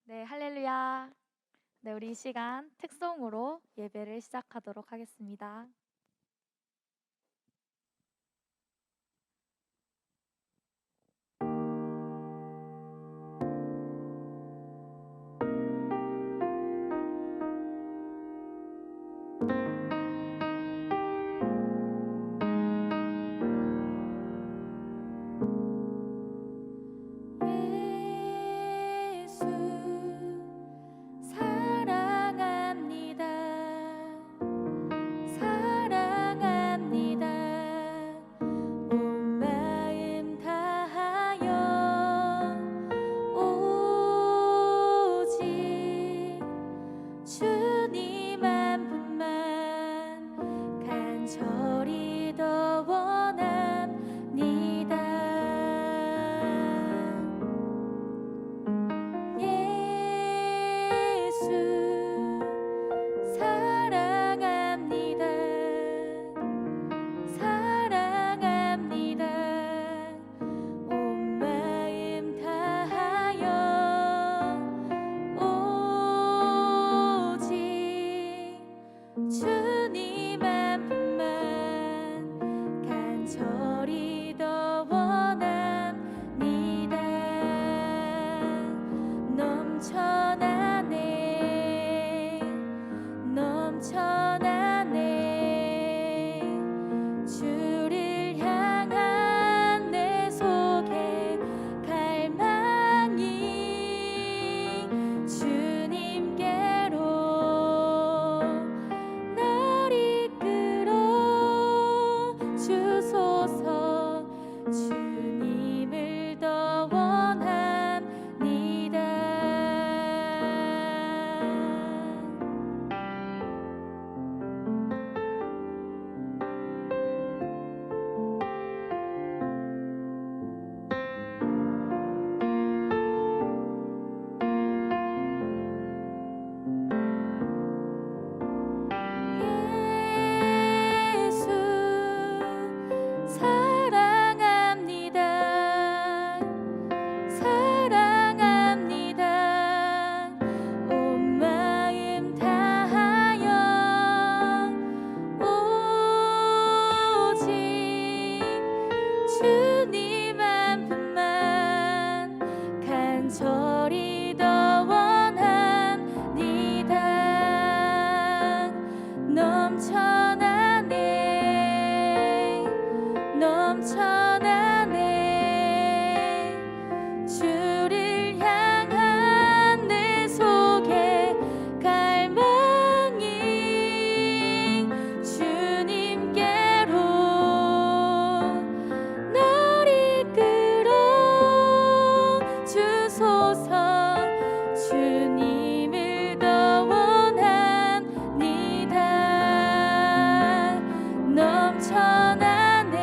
네, 할렐루야. 네, 우리 이 시간 특송으로 예배를 시작하도록 하겠습니다. 예수 사랑합니다. 사랑합니다. 온 마음 다하여 오직 주님 한 분만 간절히 더 원합니다. 예수 사랑합니다. 사랑합니다. 온 마음 다하여 오직 주님 한 분만 간절히 더 원합니다. 넘쳐나네 넘쳐나네 주를 향한 내 속에 갈망이 주님께로 날 이끌어 주소서. 주님을 더 원합니다. 예수 사랑합니다. 사랑합니다. 온 마음 다하여 오직 주님 한 분만 간절히 더 원합니다. 넘쳐나네 넘쳐나네 주를 향한 내 속에 갈망이 주님께로 날 이끌어 주소서. 주님을 더 원합니다. 넘쳐나네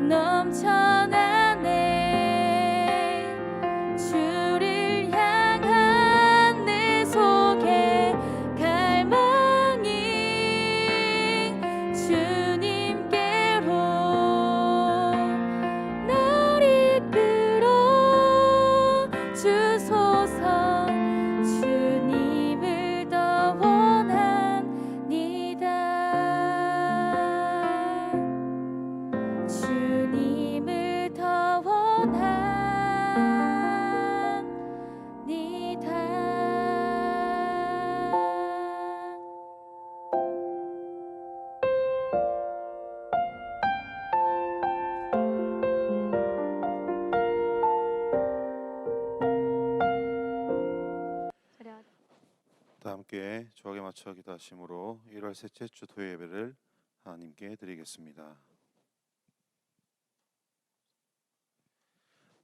넘쳐나네 주를 향한 내 속에 갈망이 주님께로 날 이끌어 주소서. 주님을 더 원합니다. 주님을 더 원합니다. 다 함께 주옥에 맞춰 기도하심으로 1월 셋째 주 토요 예배를 하나님께 드리겠습니다.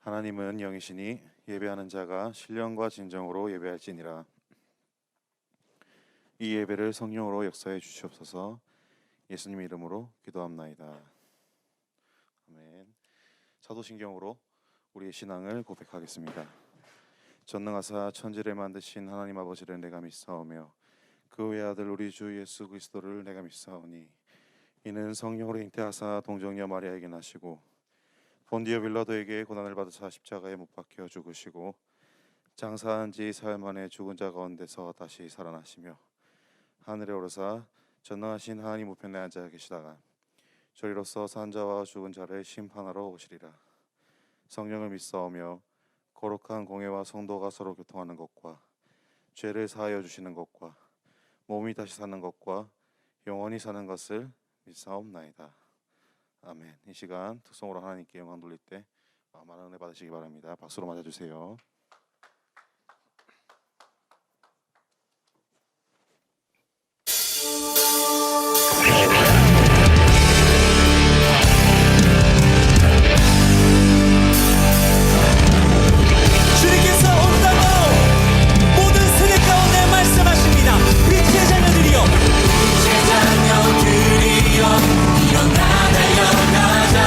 하나님은 영이시니 예배하는 자가 신령과 진정으로 예배할지니라. 이 예배를 성령으로 역사해 주시옵소서. 예수님 이름으로 기도합나이다. 아멘. 사도신경으로 우리의 신앙을 고백하겠습니다. 전능하사 천지를 만드신 하나님 아버지를 내가 믿사오며 그 외아들 우리 주 예수 그리스도를 내가 믿사오니 이는 성령으로 잉태하사 동정녀 마리아에게 나시고 본디오 빌라도에게 고난을 받으사 십자가에 못 박혀 죽으시고 장사한 지 사흘 만에 죽은 자 가운데서 다시 살아나시며 하늘에 오르사 전능하신 하나님 우편에 앉아 계시다가 저리로서 산 자와 죽은 자를 심판하러 오시리라. 성령을 믿사오며 거룩한 공회와 성도가 서로 교통하는 것과 죄를 사하여 주시는 것과 몸이 다시 사는 것과 영원히 사는 것을 믿사옵나이다. 아멘. 이 시간 특성으로 하나님께 영광 돌릴 때 많은 은혜 받으시기 바랍니다. 박수로 맞아주세요. 주님께서 온다고 모든 세대 가운데 말씀하십니다. 빛의 자녀들이여, 빛의 자녀들이여, 일어나 달려가자.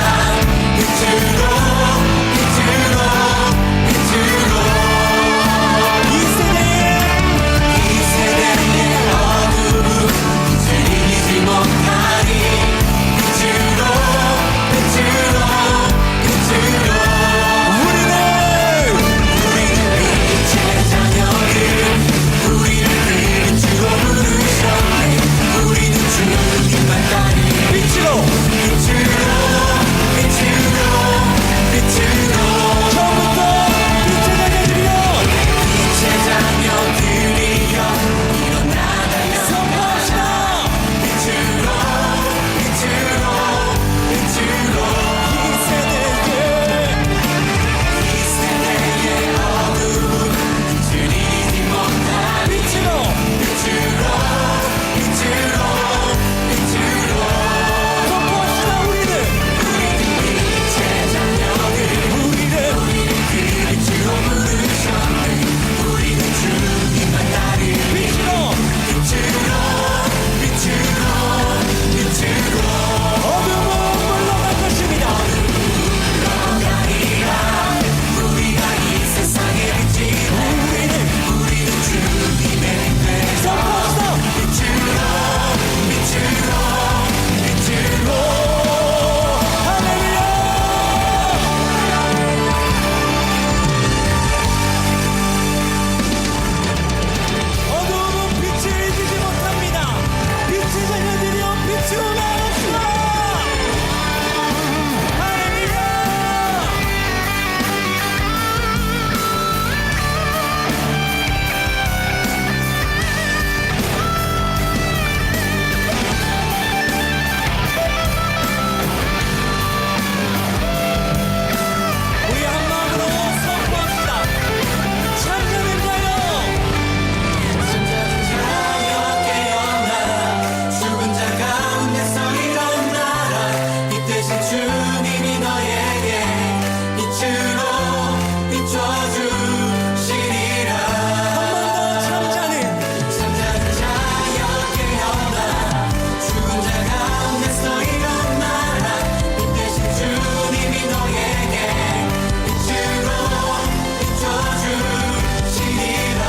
빛으로, 빛으로, 빛으로. 이 세대의 어두움 빛을 이기지 못하리. 빛으로, 빛으로, 빛으로. 우리는 빛의 자녀들, 우리를 빛으로 부르셨네. 우리는 주님만 따르. 빛으로, 빛으로, 빛으로, 빛으로. 처음부터 빛의 자녀들이여, 빛의 자녀들이여, 일어나 달려가자. 빛으로, 빛으로, 빛으로. 이 세대의 어두움 빛을 이기지 못한 빛으로, 빛으로, 빛으로, 빛으로. 선포합시다. 우리는 빛의 자녀들, 우리를 빛으로 부르셨네. 우리는 주님만 따르. 빛으로, 빛으로, 빛으로, 빛으로. 어둠은 물러갈 것입니다. 우리가 이 세상의 빛이네. 우리는 주님의 빛. 선포합시다. 빛으로, 빛으로, 빛으로. 할렐루야. 어두움은 빛을 이기지 못합니다. 빛의 자녀들이여, 빛으로 나갑시다. 할렐루야. 우리 한 마음으로 선포합시다. 참자는 자여, 참자는 자여 깨어나. 죽은 자 가운데서 일어나라. 이 대신 주님이 너에게 빛으로 비춰주시리라. 한 번 더 참자는 자여 깨어나. 죽은 자 가운데서 일어나라. 이 대신 주님이 너에게 빛으로 비춰주시리라.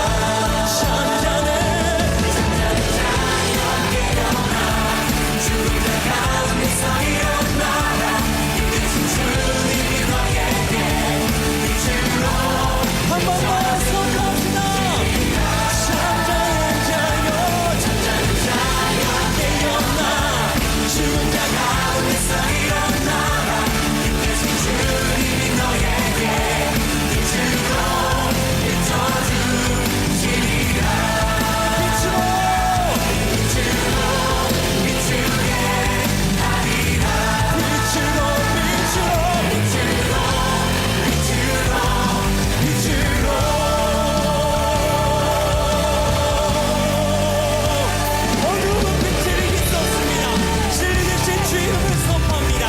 잠자는 자여 깨어나. 죽은 자 가운데서 일어나라. 이 대신 주님이 너에게 빛으로. 한 번 더 선포합시다. 잠자는 자여 깨어나. 죽은 자 가운데서 일어나라. 이 대신 주님이 너에게 빛으로 비춰주시리라. 빛으로, 빛으로, 비추게 하리라. 빛으로, 빛으로, 빛으로, 빛으로, 빛으로. 어두움은 빛을 이길 수 없습니다. 진리 대신 주 이름을 선포합니다.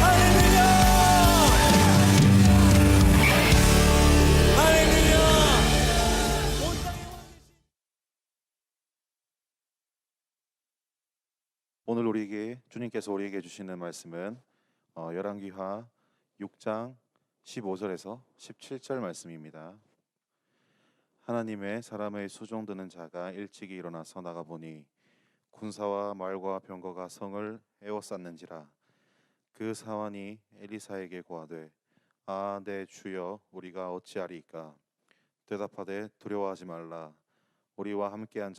할렐루야. 할렐루야. 온 땅에 오늘 주님께서 우리에게 주시는 말씀은 열왕기하 6장 15절에서 17절 말씀입니다. 하나님의 사람의 수종드는 자가 일찍이 일어나서 나가보니 군사와 말과 병거가 성을 에워쌌는지라. 그 사환이 엘리사에게 고하되 아 내 주여 우리가 어찌하리이까. 대답하되 두려워하지 말라. 우리와 함께한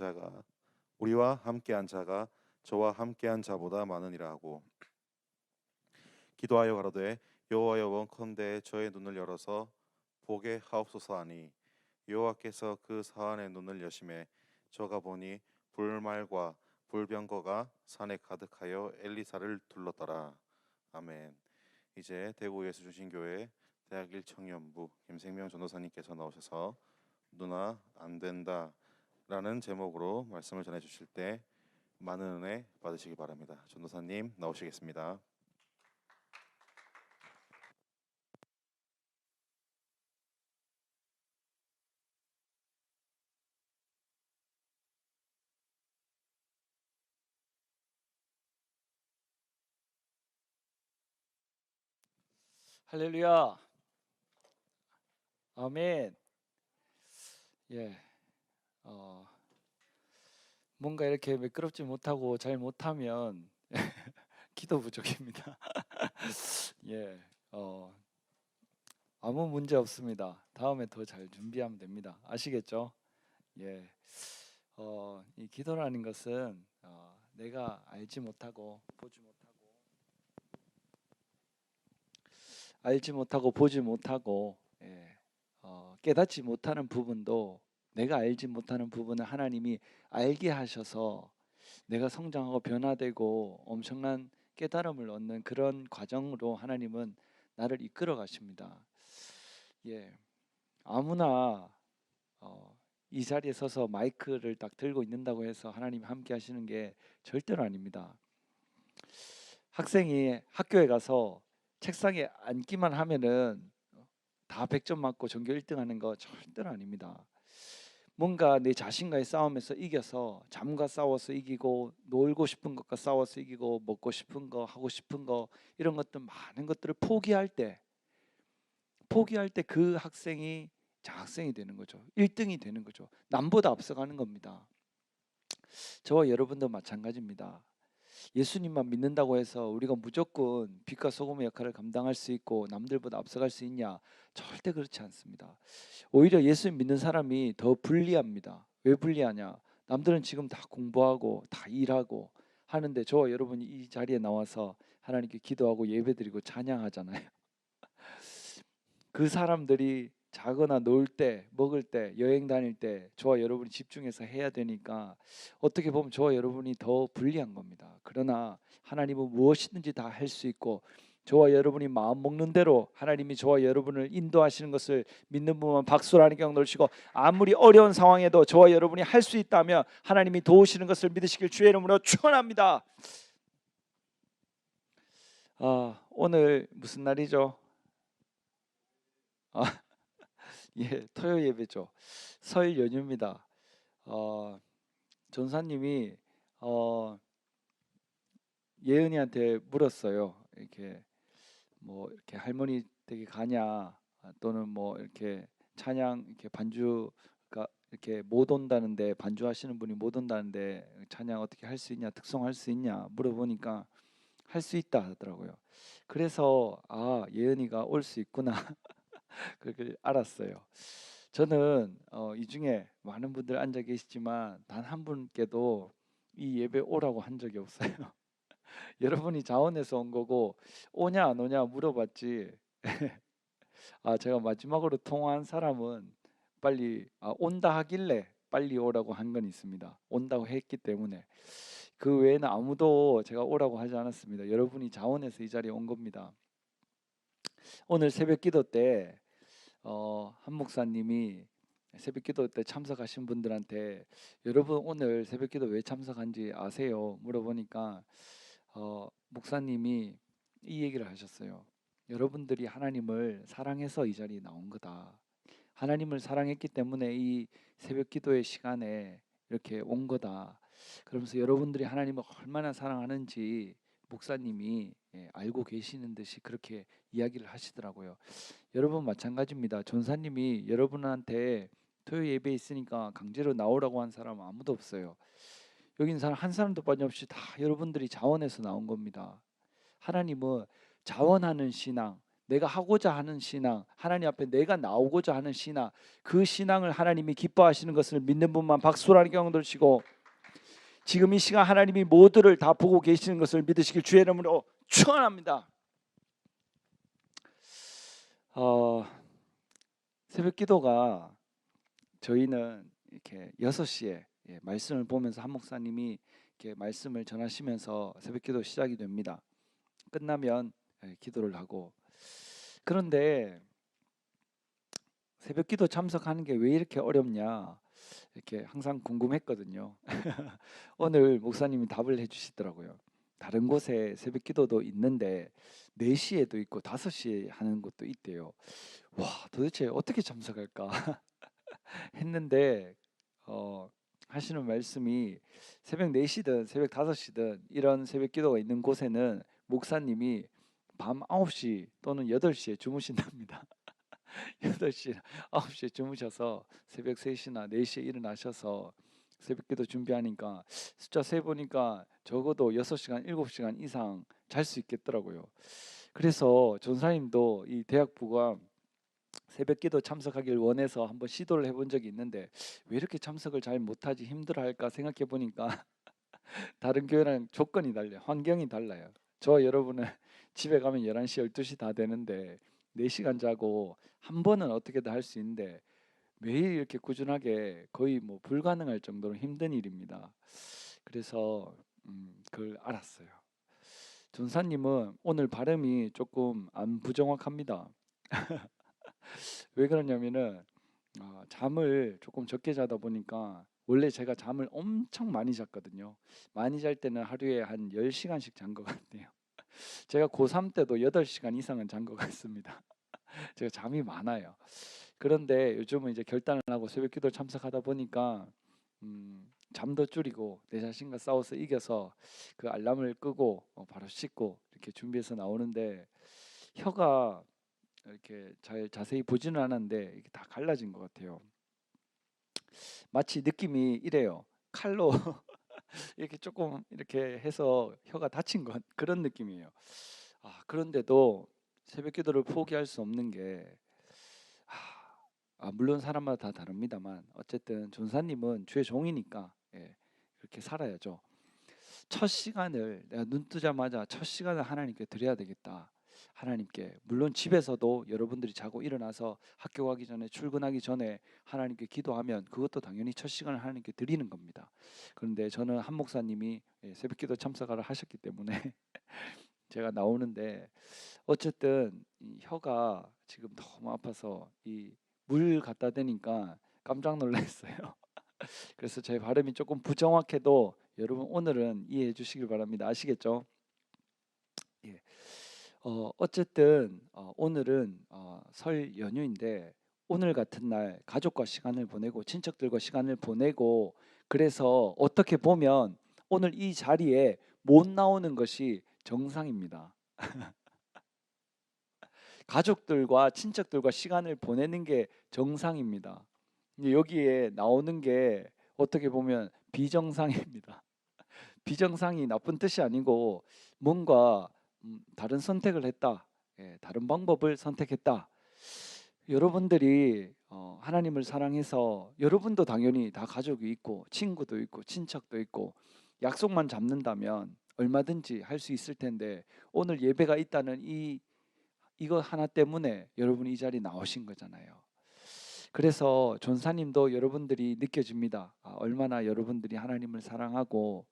자가 저와 함께한 자보다 많으니라 하고 기도하여 가로되 여호와여 원컨대 저의 눈을 열어서 보게 하옵소서 하니 여호와께서 그 사안의 눈을 여심해 저가 보니 불말과 불병거가 산에 가득하여 엘리사를 둘렀더라. 아멘. 이제 대구 예수중심교회 대학 1청년부 김생명 전도사님께서 나오셔서 누나 안 된다 라는 제목으로 말씀을 전해 주실 때 많은 은혜 받으시기 바랍니다. 전도사님 나오시겠습니다. 할렐루야. 아멘. 예. 뭔가 이렇게 매끄럽지 못하고 잘 못하면 기도 부족입니다. 예. 아무 문제 없습니다. 다음에 더 잘 준비하면 됩니다. 아시겠죠? 예. 이 기도라는 것은 내가 알지 못하고 보지 못하고 깨닫지 못하는 부분도 내가 알지 못하는 부분을 하나님이 알게 하셔서 내가 성장하고 변화되고 엄청난 깨달음을 얻는 그런 과정으로 하나님은 나를 이끌어 가십니다. 예, 아무나 이 자리에 서서 마이크를 딱 들고 있는다고 해서 하나님이 함께 하시는 게 절대로 아닙니다. 학생이 학교에 가서 책상에 앉기만 하면은 다 100점 맞고 전교 1등 하는 거 절대로 아닙니다. 뭔가 내 자신과의 싸움에서 이겨서 잠과 싸워서 이기고 놀고 싶은 것과 싸워서 이기고 먹고 싶은 거 하고 싶은 거 이런 것들 많은 것들을 포기할 때 그 학생이 장학생이 되는 거죠. 1등이 되는 거죠. 남보다 앞서가는 겁니다. 저와 여러분도 마찬가지입니다. 예수님만 믿는다고 해서 우리가 무조건 빛과 소금의 역할을 감당할 수 있고 남들보다 앞서갈 수 있냐? 절대 그렇지 않습니다. 오히려 예수 믿는 사람이 더 불리합니다. 왜 불리하냐? 남들은 지금 다 공부하고 다 일하고 하는데 저와 여러분이 이 자리에 나와서 하나님께 기도하고 예배드리고 찬양하잖아요. 그 사람들이 자거나 놀 때, 먹을 때, 여행 다닐 때 저와 여러분이 집중해서 해야 되니까 어떻게 보면 저와 여러분이 더 불리한 겁니다. 그러나 하나님은 무엇이든지 다 할 수 있고 저와 여러분이 마음 먹는 대로 하나님이 저와 여러분을 인도하시는 것을 믿는 분만 박수로 하나님께 놀시고 아무리 어려운 상황에도 저와 여러분이 할 수 있다면 하나님이 도우시는 것을 믿으시길 주의 이름으로 축원합니다. 오늘 무슨 날이죠? 예, 토요 예배죠. 설 연휴입니다. 전사님이 예은이한테 물었어요. 이렇게 뭐 이렇게 할머니 댁에 가냐, 또는 뭐 이렇게 찬양 이렇게 반주가 이렇게 못 온다는데 반주하시는 분이 못 온다는데 찬양 어떻게 할 수 있냐, 특송할 수 있냐 물어보니까 할 수 있다 하더라고요. 그래서 예은이가 올 수 있구나. 그걸 알았어요. 저는 이 중에 많은 분들 앉아 계시지만 단 한 분께도 이 예배 오라고 한 적이 없어요. 여러분이 자원해서 온 거고 오냐 안 오냐 물어봤지. 제가 마지막으로 통화한 사람은 빨리 온다 하길래 빨리 오라고 한 건 있습니다. 온다고 했기 때문에. 그 외에는 아무도 제가 오라고 하지 않았습니다. 여러분이 자원해서 이 자리에 온 겁니다. 오늘 새벽 기도 때 한 목사님이 새벽 기도 때 참석하신 분들한테 여러분 오늘 새벽 기도 왜 참석한지 아세요? 물어보니까 목사님이 이 얘기를 하셨어요. 여러분들이 하나님을 사랑해서 이 자리에 나온 거다. 하나님을 사랑했기 때문에 이 새벽 기도의 시간에 이렇게 온 거다. 그러면서 여러분들이 하나님을 얼마나 사랑하는지 목사님이 알고 계시는 듯이 그렇게 이야기를 하시더라고요. 여러분 마찬가지입니다. 전사님이 여러분한테 토요 예배 있으니까 강제로 나오라고 한 사람은 아무도 없어요. 여기 있는 사람 한 사람도 빠짐없이 다 여러분들이 자원해서 나온 겁니다. 하나님은 자원하는 신앙, 내가 하고자 하는 신앙, 하나님 앞에 내가 나오고자 하는 신앙, 그 신앙을 하나님이 기뻐하시는 것을 믿는 분만 박수라는 경험 들으시고, 지금 이 시간 하나님이 모두를 다 보고 계시는 것을 믿으시길 주의 이름으로 축원합니다. 새벽 기도가 저희는 이렇게 6시에 말씀을 보면서 한 목사님이 이렇게 말씀을 전하시면서 새벽 기도 시작이 됩니다. 끝나면 기도를 하고, 그런데 새벽 기도 참석하는 게 왜 이렇게 어렵냐 이렇게 항상 궁금했거든요. 오늘 목사님이 답을 해주시더라고요. 다른 곳에 새벽 기도도 있는데 4시에도 있고 5시에 하는 곳도 있대요. 와, 도대체 어떻게 참석할까 했는데 하시는 말씀이 새벽 4시든 새벽 5시든 이런 새벽 기도가 있는 곳에는 목사님이 밤 9시 또는 8시에 주무신답니다. 8시, 9시에 주무셔서 새벽 3시나 4시에 일어나셔서 새벽 기도 준비하니까 숫자 세보니까 적어도 6시간, 7시간 이상 잘 수 있겠더라고요. 그래서 전사님도 이 대학부가 새벽 기도 참석하길 원해서 한번 시도를 해본 적이 있는데 왜 이렇게 참석을 잘 못하지, 힘들어할까 생각해 보니까 다른 교회랑 조건이 달라요. 환경이 달라요. 저 여러분은 집에 가면 11시, 12시 다 되는데 4시간 자고 한 번은 어떻게든 할 수 있는데 매일 이렇게 꾸준하게 거의 뭐 불가능할 정도로 힘든 일입니다. 그래서 그걸 알았어요. 전사님은 오늘 발음이 조금 안 부정확합니다. 왜 그러냐면은 잠을 조금 적게 자다 보니까, 원래 제가 잠을 엄청 많이 잤거든요. 많이 잘 때는 하루에 한 10시간씩 잔 것 같아요. 제가 고3 때도 8시간 이상은 잔 것 같습니다. 제가 잠이 많아요. 그런데 요즘은 이제 결단을 하고 새벽 기도 참석하다 보니까 잠도 줄이고 내 자신과 싸워서 이겨서 그 알람을 끄고 바로 씻고 이렇게 준비해서 나오는데, 혀가 이렇게 잘 자세히 보지는 않았는데 이게 다 갈라진 것 같아요. 마치 느낌이 이래요. 칼로 이렇게 조금 이렇게 해서 혀가 다친 것 그런 느낌이에요. 그런데도 새벽 기도를 포기할 수 없는 게, 물론 사람마다 다 다릅니다만 어쨌든 전사님은 주의 종이니까 그렇게 살아야죠. 첫 시간을, 내가 눈 뜨자마자 첫 시간을 하나님께 드려야 되겠다. 하나님께, 물론 집에서도 여러분들이 자고 일어나서 학교 가기 전에, 출근하기 전에 하나님께 기도하면 그것도 당연히 첫 시간을 하나님께 드리는 겁니다. 그런데 저는 한 목사님이 새벽 기도 참석을 하셨기 때문에 제가 나오는데, 어쨌든 이 혀가 지금 너무 아파서 이 물 갖다 대니까 깜짝 놀랐어요. 그래서 제 발음이 조금 부정확해도 여러분 오늘은 이해해 주시길 바랍니다. 아시겠죠? 예. 어쨌든 오늘은 설 연휴인데, 오늘 같은 날 가족과 시간을 보내고 친척들과 시간을 보내고, 그래서 어떻게 보면 오늘 이 자리에 못 나오는 것이 정상입니다. 가족들과 친척들과 시간을 보내는 게 정상입니다. 여기에 나오는 게 어떻게 보면 비정상입니다. 비정상이 나쁜 뜻이 아니고 뭔가 다른 선택을 했다, 다른 방법을 선택했다. 여러분들이 하나님을 사랑해서, 여러분도 당연히 다 가족이 있고 친구도 있고 친척도 있고 약속만 잡는다면 얼마든지 할 수 있을 텐데, 오늘 예배가 있다는 이거 하나 때문에 여러분이 이 자리에 나오신 거잖아요. 그래서 전사님도 여러분들이 느껴집니다. 얼마나 여러분들이 하나님을 사랑하고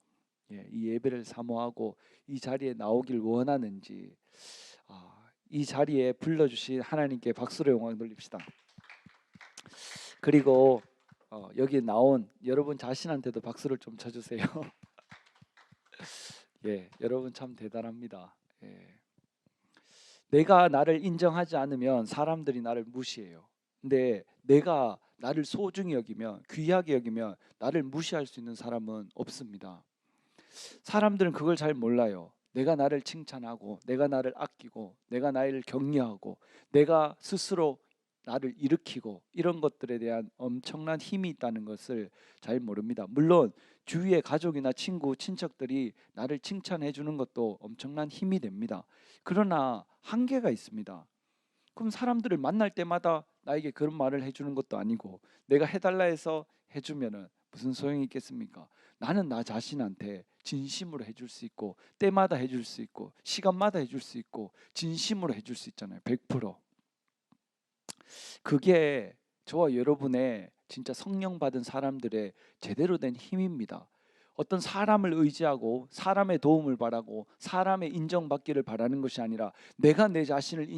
이 예배를 사모하고 이 자리에 나오길 원하는지. 이 자리에 불러주신 하나님께 박수로 영광 돌립시다. 그리고 여기 나온 여러분 자신한테도 박수를 좀 쳐주세요. 여러분 참 대단합니다. 내가 나를 인정하지 않으면 사람들이 나를 무시해요. 근데 내가 나를 소중히 여기면, 귀하게 여기면 나를 무시할 수 있는 사람은 없습니다. 사람들은 그걸 잘 몰라요. 내가 나를 칭찬하고, 내가 나를 아끼고, 내가 나를 격려하고, 내가 스스로 나를 일으키고, 이런 것들에 대한 엄청난 힘이 있다는 것을 잘 모릅니다. 물론 주위의 가족이나 친구, 친척들이 나를 칭찬해 주는 것도 엄청난 힘이 됩니다. 그러나 한계가 있습니다. 그럼 사람들을 만날 때마다 나에게 그런 말을 해주는 것도 아니고 내가 해달라 해서 해주면은 무슨 소용이 있겠습니까? 나는 나 자신한테 진심으로 해줄 수 있고 때마다 해줄 수 있고 시간마다 해줄 수 있고 진심으로 해줄 수 있잖아요. 100%. 그게 저와 여러분의 진짜 성령 받은 사람들의 제대로 된 힘입니다. 어떤 사람을 의지하고 사람의 도움을 바라고 사람의 인정받기를 바라는 것이 아니라 내가 내 자신을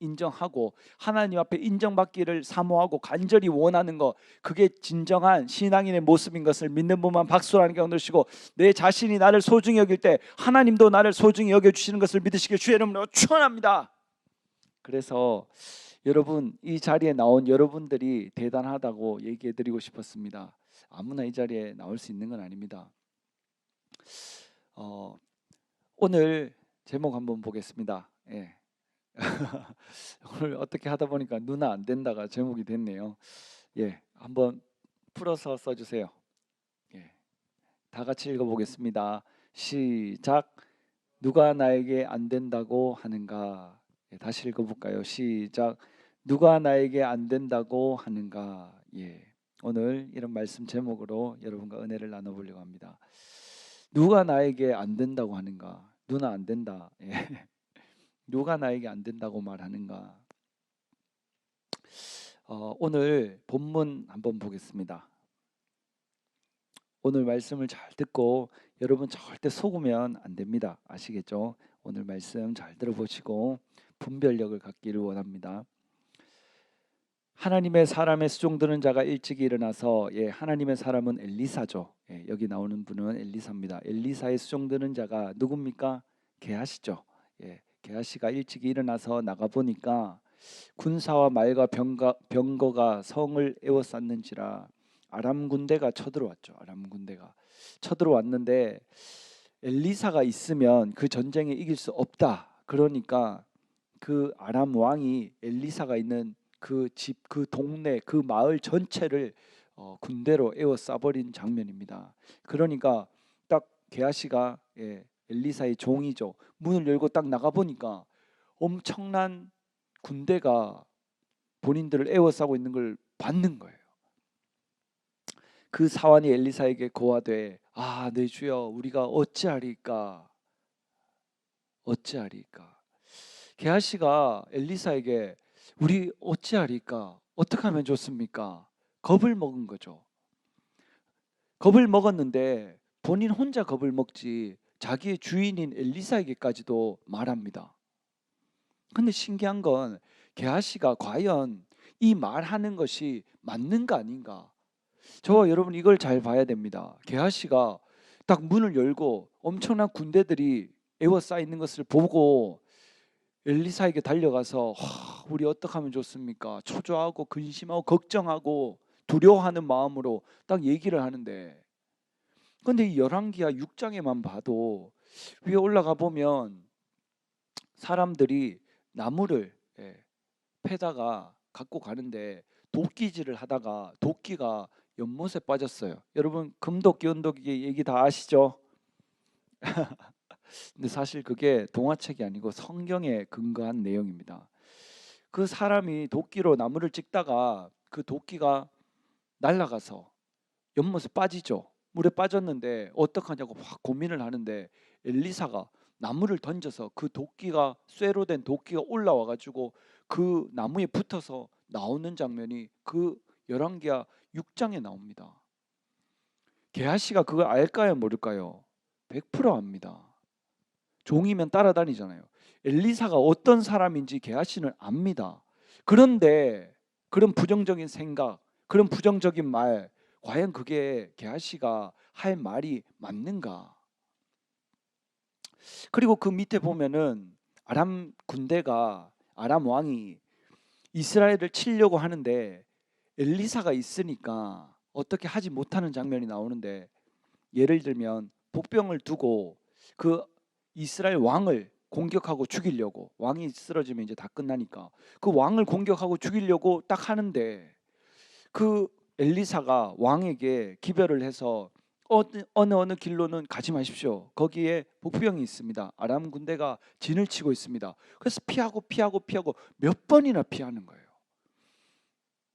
인정하고 하나님 앞에 인정받기를 사모하고 간절히 원하는 것, 그게 진정한 신앙인의 모습인 것을 믿는 분만 박수로 하나님께 얻으시고, 내 자신이 나를 소중히 여길 때 하나님도 나를 소중히 여겨주시는 것을 믿으시길 주의 이름으로 축원합니다. 그래서 여러분, 이 자리에 나온 여러분들이 대단하다고 얘기해드리고 싶었습니다. 아무나 이 자리에 나올 수 있는 건 아닙니다. 오늘 제목 한번 보겠습니다. 예. 오늘 어떻게 하다 보니까 누나 안 된다가 제목이 됐네요. 예, 한번 풀어서 써주세요. 예, 다 같이 읽어보겠습니다. 시작. 누가 나에게 안 된다고 하는가? 예, 다시 읽어볼까요? 시작. 누가 나에게 안 된다고 하는가? 예. 오늘 이런 말씀 제목으로 여러분과 은혜를 나눠보려고 합니다. 누가 나에게 안 된다고 하는가? 누나 안 된다. 예. 누가 나에게 안 된다고 말하는가? 오늘 본문 한번 보겠습니다. 오늘 말씀을 잘 듣고 여러분 절대 속으면 안 됩니다. 아시겠죠? 오늘 말씀 잘 들어보시고 분별력을 갖기를 원합니다. 하나님의 사람의 수종드는 자가 일찍 일어나서, 예, 하나님의 사람은 엘리사죠. 예, 여기 나오는 분은 엘리사입니다. 엘리사의 수종드는 자가 누굽니까? 게하시죠. 예, 게하시가 일찍 일어나서 나가 보니까 군사와 말과 병거가 성을 에워쌌는지라 아람 군대가 쳐들어왔죠. 아람 군대가 쳐들어왔는데 엘리사가 있으면 그 전쟁에 이길 수 없다. 그러니까 그 아람 왕이 엘리사가 있는 그 집, 그 동네, 그 마을 전체를 군대로 에워싸버린 장면입니다. 그러니까 딱 게하시가, 예, 엘리사의 종이죠. 문을 열고 딱 나가 보니까 엄청난 군대가 본인들을 에워싸고 있는 걸 받는 거예요. 그 사환이 엘리사에게 고하되, 아, 내 주여, 우리가 어찌하리까? 어찌하리까? 게하시가 엘리사에게 우리 어찌하리까? 어떻게 하면 좋습니까? 겁을 먹은 거죠. 겁을 먹었는데 본인 혼자 겁을 먹지 자기의 주인인 엘리사에게까지도 말합니다. 근데 신기한 건 게하시가 과연 이 말하는 것이 맞는가 아닌가? 저와 여러분 이걸 잘 봐야 됩니다. 게하시가 딱 문을 열고 엄청난 군대들이 에워싸 있는 것을 보고 엘리사에게 달려가서, 우리 어떻게 하면 좋습니까? 초조하고 근심하고 걱정하고 두려워하는 마음으로 딱 얘기를 하는데, 근데 이 열왕기하 6장에만 봐도 위에 올라가 보면 사람들이 나무를, 예, 패다가 갖고 가는데 도끼질을 하다가 도끼가 연못에 빠졌어요. 여러분 금도끼 은도끼 얘기 다 아시죠? 근데 사실 그게 동화책이 아니고 성경에 근거한 내용입니다. 그 사람이 도끼로 나무를 찍다가 그 도끼가 날아가서 연못에 빠지죠. 물에 빠졌는데 어떡하냐고 막 고민을 하는데 엘리사가 나무를 던져서 그 도끼가, 쇠로 된 도끼가 올라와 가지고 그 나무에 붙어서 나오는 장면이 그 열왕기하 6장에 나옵니다. 게하시가 그걸 알까요 모를까요? 100% 압니다. 종이면 따라다니잖아요. 엘리사가 어떤 사람인지 게하시는 압니다. 그런데 그런 부정적인 생각, 그런 부정적인 말, 과연 그게 게하시가 할 말이 맞는가? 그리고 그 밑에 보면은 아람 군대가, 아람 왕이 이스라엘을 치려고 하는데 엘리사가 있으니까 어떻게 하지 못하는 장면이 나오는데, 예를 들면 복병을 두고 그 이스라엘 왕을 공격하고 죽이려고, 왕이 쓰러지면 이제 다 끝나니까 그 왕을 공격하고 죽이려고 딱 하는데 그 엘리사가 왕에게 기별을 해서 어느 길로는 가지 마십시오. 거기에 복병이 있습니다. 아람 군대가 진을 치고 있습니다. 그래서 피하고 몇 번이나 피하는 거예요.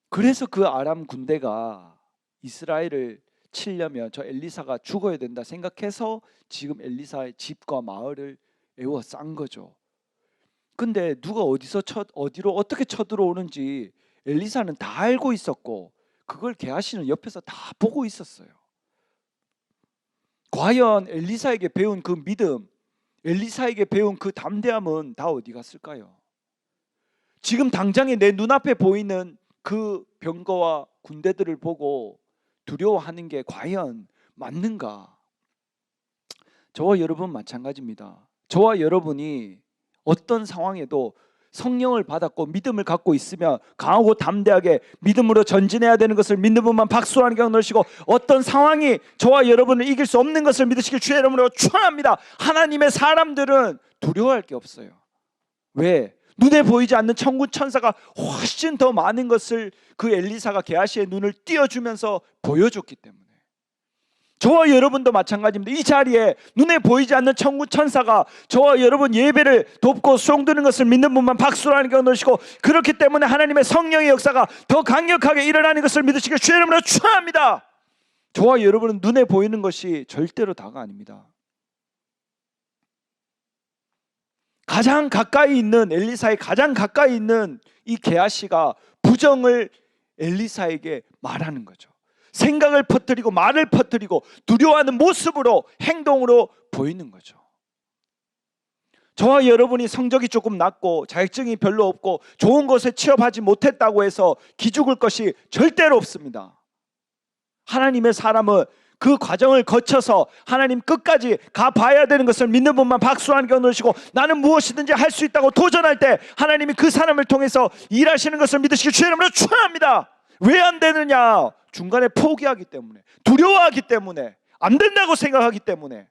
그래서 그 아람 군대가 이스라엘을 치려면 저 엘리사가 죽어야 된다 생각해서 지금 엘리사의 집과 마을을 에워싼 거죠. 근데 누가 어디로 어떻게 쳐들어오는지 엘리사는 다 알고 있었고 그걸 게하시는 옆에서 다 보고 있었어요. 과연 엘리사에게 배운 그 믿음, 엘리사에게 배운 그 담대함은 다 어디 갔을까요? 지금 당장에 내 눈앞에 보이는 그 병거와 군대들을 보고 두려워하는 게 과연 맞는가? 저와 여러분 마찬가지입니다. 저와 여러분이 어떤 상황에도 성령을 받았고 믿음을 갖고 있으면 강하고 담대하게 믿음으로 전진해야 되는 것을 믿는 분만 박수로 하는 경우 넣으시고, 어떤 상황이 저와 여러분을 이길 수 없는 것을 믿으시길 주의 이름으로 축원합니다. 하나님의 사람들은 두려워할 게 없어요. 왜? 눈에 보이지 않는 천군 천사가 훨씬 더 많은 것을 그 엘리사가 게하시의 눈을 띄워주면서 보여줬기 때문에. 저와 여러분도 마찬가지입니다. 이 자리에 눈에 보이지 않는 천군 천사가 저와 여러분 예배를 돕고 수용드는 것을 믿는 분만 박수로 하는 경우 넣으시고, 그렇기 때문에 하나님의 성령의 역사가 더 강력하게 일어나는 것을 믿으시길 주의 이름으로 축원합니다. 저와 여러분은 눈에 보이는 것이 절대로 다가 아닙니다. 가장 가까이 있는 엘리사의 가장 가까이 있는 이 게하시가 부정을 엘리사에게 말하는 거죠. 생각을 퍼뜨리고 말을 퍼뜨리고 두려워하는 모습으로 행동으로 보이는 거죠. 저와 여러분이 성적이 조금 낮고 자격증이 별로 없고 좋은 곳에 취업하지 못했다고 해서 기죽을 것이 절대로 없습니다. 하나님의 사람은 그 과정을 거쳐서 하나님 끝까지 가봐야 되는 것을 믿는 분만 박수하는 경우 넣으시고, 나는 무엇이든지 할 수 있다고 도전할 때 하나님이 그 사람을 통해서 일하시는 것을 믿으시기 주의 이름으로 축원합니다. 왜 안 되느냐? 중간에 포기하기 때문에, 두려워하기 때문에, 안 된다고 생각하기 때문에.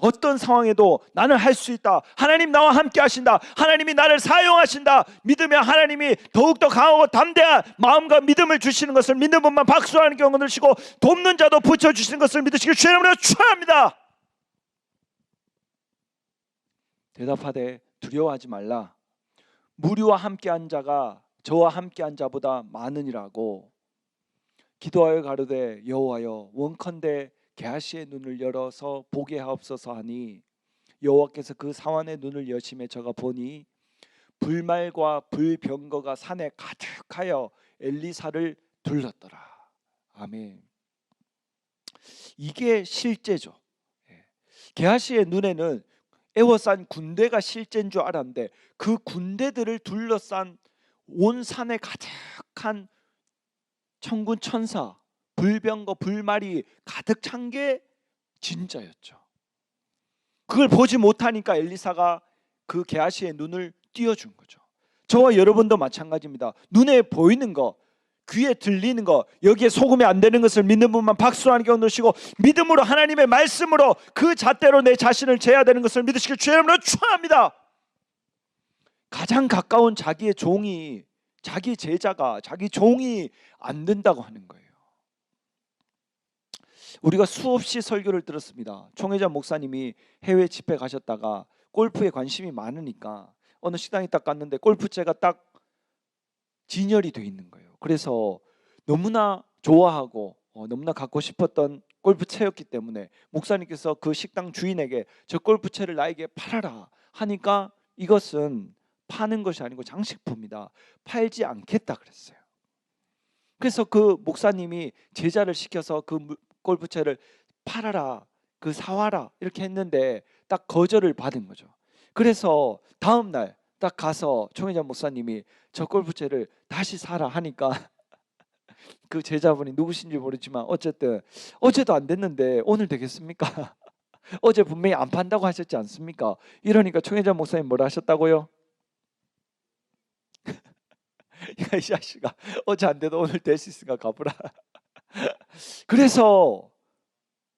어떤 상황에도 나는 할 수 있다, 하나님 나와 함께 하신다, 하나님이 나를 사용하신다 믿으면 하나님이 더욱더 강하고 담대한 마음과 믿음을 주시는 것을 믿는 분만 박수하는 경우 넣으시고, 돕는 자도 붙여주시는 것을 믿으시길 주의 이름으로 축원합니다. 대답하되 두려워하지 말라. 무리와 함께한 자가 저와 함께한 자보다 많으니라고. 기도하여 가로되 여호와여, 원컨대 게하시의 눈을 열어서 보게 하옵소서 하니, 여호와께서 그 사환의 눈을 여심해 저가 보니 불말과 불병거가 산에 가득하여 엘리사를 둘렀더라. 아멘. 이게 실제죠. 게하시의 눈에는 에워싼 군대가 실제인 줄 알았는데, 그 군대들을 둘러싼 온 산에 가득한 천군 천사, 불병거, 불말이 가득 찬 게 진짜였죠. 그걸 보지 못하니까 엘리사가 그 게하시의 눈을 띄워준 거죠. 저와 여러분도 마찬가지입니다. 눈에 보이는 거, 귀에 들리는 거, 여기에 속으면 안 되는 것을 믿는 분만 박수하는 경우 넣으시고, 믿음으로 하나님의 말씀으로 그 잣대로 내 자신을 재야 되는 것을 믿으시길 주의 이름으로 축원합니다. 가장 가까운 자기의 종이, 자기 제자가, 자기 종이 안 된다고 하는 거예요. 우리가 수없이 설교를 들었습니다. 총회자 목사님이 해외 집회 가셨다가 골프에 관심이 많으니까 어느 식당에 딱 갔는데 골프채가 딱 진열이 돼 있는 거예요. 그래서 너무나 좋아하고 너무나 갖고 싶었던 골프채였기 때문에 목사님께서 그 식당 주인에게 저 골프채를 나에게 팔아라 하니까, 이것은 파는 것이 아니고 장식품이다, 팔지 않겠다 그랬어요. 그래서 그 목사님이 제자를 시켜서 그 골프채를 팔아라, 그 사와라 이렇게 했는데 딱 거절을 받은 거죠. 그래서 다음 날 딱 가서 총회장 목사님이 저 골프채를 다시 사라 하니까 그 제자분이 누구신지 모르지만 어쨌든 어제도 안 됐는데 오늘 되겠습니까? 어제 분명히 안 판다고 하셨지 않습니까? 이러니까 총회장 목사님 뭐라 하셨다고요? 야, 이 자식아, 어제 안 돼도 오늘 될 수 있으니까 가보라. 그래서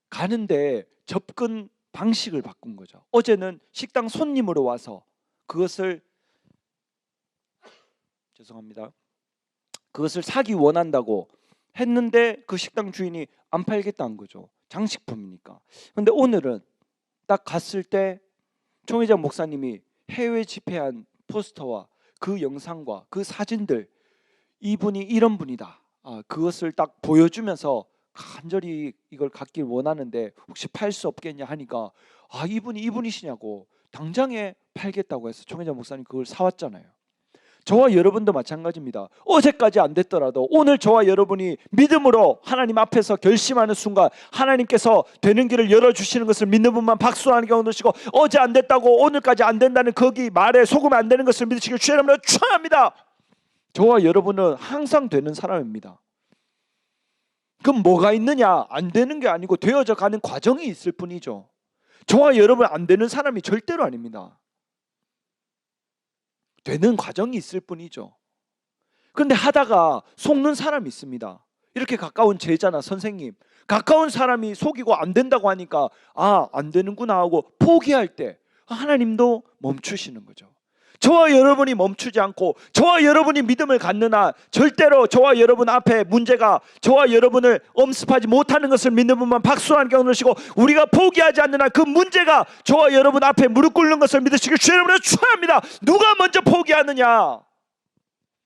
가는데 접근 방식을 바꾼 거죠. 어제는 식당 손님으로 와서 그것을 그것을 사기 원한다고 했는데 그 식당 주인이 안 팔겠다는 거죠. 장식품이니까. 근데 오늘은 딱 갔을 때 총회장 목사님이 해외 집회한 포스터와 그 영상과 그 사진들, 이분이 이런 분이다, 그것을 딱 보여주면서 간절히 이걸 갖길 원하는데 혹시 팔 수 없겠냐 하니까 이분이 이분이시냐고 당장에 팔겠다고 해서 총회장 목사님 그걸 사왔잖아요. 저와 여러분도 마찬가지입니다. 어제까지 안 됐더라도 오늘 저와 여러분이 믿음으로 하나님 앞에서 결심하는 순간 하나님께서 되는 길을 열어주시는 것을 믿는 분만 박수하는 경우 넣으시고, 어제 안 됐다고 오늘까지 안 된다는 거기 말에 속으면 안 되는 것을 믿으시길 주의 이름으로 축원합니다. 저와 여러분은 항상 되는 사람입니다. 그럼 뭐가 있느냐? 안 되는 게 아니고 되어져 가는 과정이 있을 뿐이죠. 저와 여러분 안 되는 사람이 절대로 아닙니다. 되는 과정이 있을 뿐이죠. 그런데 하다가 속는 사람이 있습니다. 이렇게 가까운 제자나 선생님, 가까운 사람이 속이고 안 된다고 하니까 안 되는구나 하고 포기할 때 하나님도 멈추시는 거죠. 저와 여러분이 멈추지 않고 저와 여러분이 믿음을 갖는 한 절대로 저와 여러분 앞에 문제가 저와 여러분을 엄습하지 못하는 것을 믿는 분만 박수한 경우 넣으시고, 우리가 포기하지 않는 한 그 문제가 저와 여러분 앞에 무릎 꿇는 것을 믿으시길 주의 이름으로 축원합니다. 누가 먼저 포기하느냐?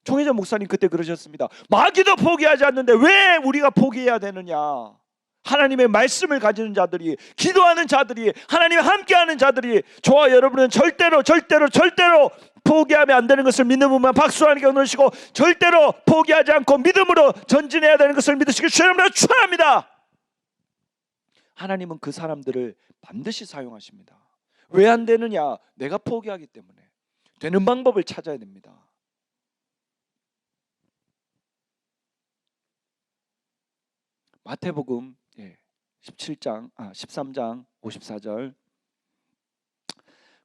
총회장 목사님 그때 그러셨습니다. 마귀도 포기하지 않는데 왜 우리가 포기해야 되느냐? 하나님의 말씀을 가지는 자들이, 기도하는 자들이, 하나님과 함께하는 자들이, 저와 여러분은 절대로 포기하면 안 되는 것을 믿는 분만 박수하는 경우 넣으시고, 절대로 포기하지 않고 믿음으로 전진해야 되는 것을 믿으시길 주의 이름으로 축원합니다. 하나님은 그 사람들을 반드시 사용하십니다. 왜 안 되느냐? 내가 포기하기 때문에. 되는 방법을 찾아야 됩니다. 마태복음 13장 54절,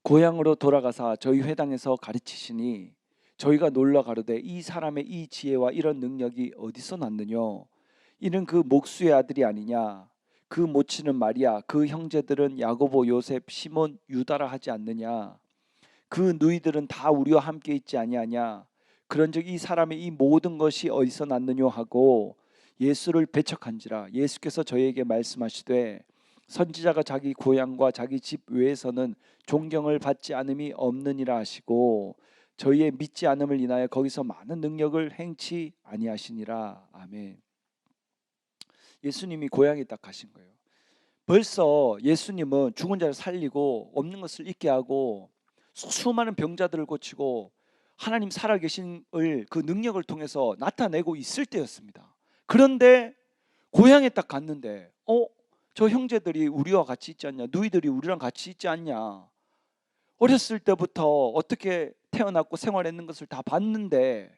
고향으로 돌아가사 저희 회당에서 가르치시니 저희가 놀라 가로되 이 사람의 이 지혜와 이런 능력이 어디서 났느냐? 이는 그 목수의 아들이 아니냐? 그 모치는 마리아, 그 형제들은 야고보, 요셉, 시몬, 유다라 하지 않느냐? 그 누이들은 다 우리와 함께 있지 아니하냐? 그런즉 이 사람의 이 모든 것이 어디서 났느냐 하고 예수를 배척한지라. 예수께서 저희에게 말씀하시되 선지자가 자기 고향과 자기 집 외에서는 존경을 받지 않음이 없느니라 하시고 저희의 믿지 않음을 인하여 거기서 많은 능력을 행치 아니하시니라. 아멘. 예수님이 고향에 딱 가신 거예요. 벌써 예수님은 죽은 자를 살리고 없는 것을 있게 하고 수많은 병자들을 고치고 하나님 살아계신을 그 능력을 통해서 나타내고 있을 때였습니다. 그런데 고향에 딱 갔는데 저 형제들이 우리와 같이 있지 않냐? 누이들이 우리랑 같이 있지 않냐? 어렸을 때부터 어떻게 태어났고 생활했는 것을 다 봤는데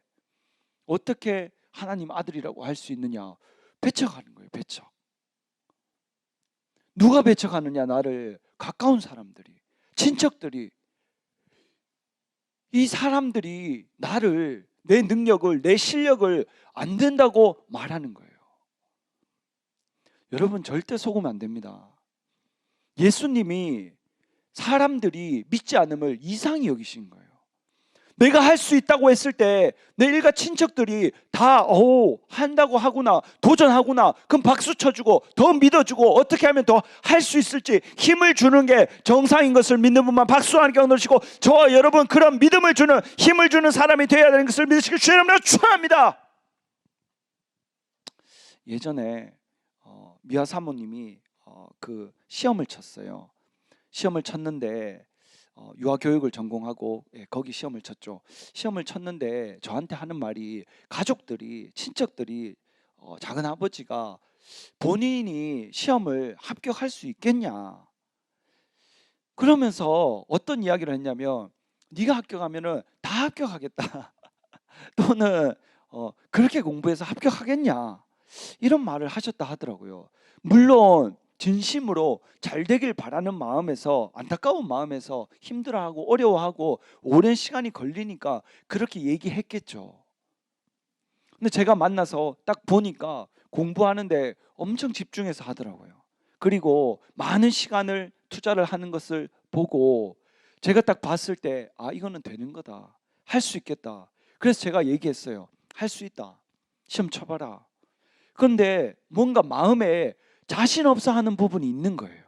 어떻게 하나님 아들이라고 할 수 있느냐? 배척하는 거예요. 배척. 누가 배척하느냐? 나를 가까운 사람들이, 친척들이. 이 사람들이 나를, 내 능력을, 내 실력을 안 된다고 말하는 거예요. 여러분 절대 속으면 안 됩니다. 예수님이 사람들이 믿지 않음을 이상히 여기신 거예요. 내가 할 수 있다고 했을 때 내 일가 친척들이 다 한다고 하구나, 도전하구나, 그럼 박수 쳐주고 더 믿어주고 어떻게 하면 더 할 수 있을지 힘을 주는 게 정상인 것을 믿는 분만 박수하는 경우 넣으시고, 저와 여러분 그런 믿음을 주는, 힘을 주는 사람이 되어야 되는 것을 믿으시길 주의 이름으로 축원합니다. 예전에 미아 사모님이 그 시험을 쳤어요. 시험을 쳤는데 유아교육을 전공하고 거기 시험을 쳤죠. 시험을 쳤는데 저한테 하는 말이, 가족들이, 친척들이, 작은 아버지가 본인이 시험을 합격할 수 있겠냐 그러면서 어떤 이야기를 했냐면, 네가 합격하면은 다 합격하겠다 또는 그렇게 공부해서 합격하겠냐 이런 말을 하셨다 하더라고요. 물론 진심으로 잘 되길 바라는 마음에서, 안타까운 마음에서 힘들어하고 어려워하고 오랜 시간이 걸리니까 그렇게 얘기했겠죠. 근데 제가 만나서 딱 보니까 공부하는데 엄청 집중해서 하더라고요. 그리고 많은 시간을 투자를 하는 것을 보고 제가 딱 봤을 때 이거는 되는 거다, 할 수 있겠다. 그래서 제가 얘기했어요. 할 수 있다, 시험 쳐봐라. 그런데 뭔가 마음에 자신 없어 하는 부분이 있는 거예요.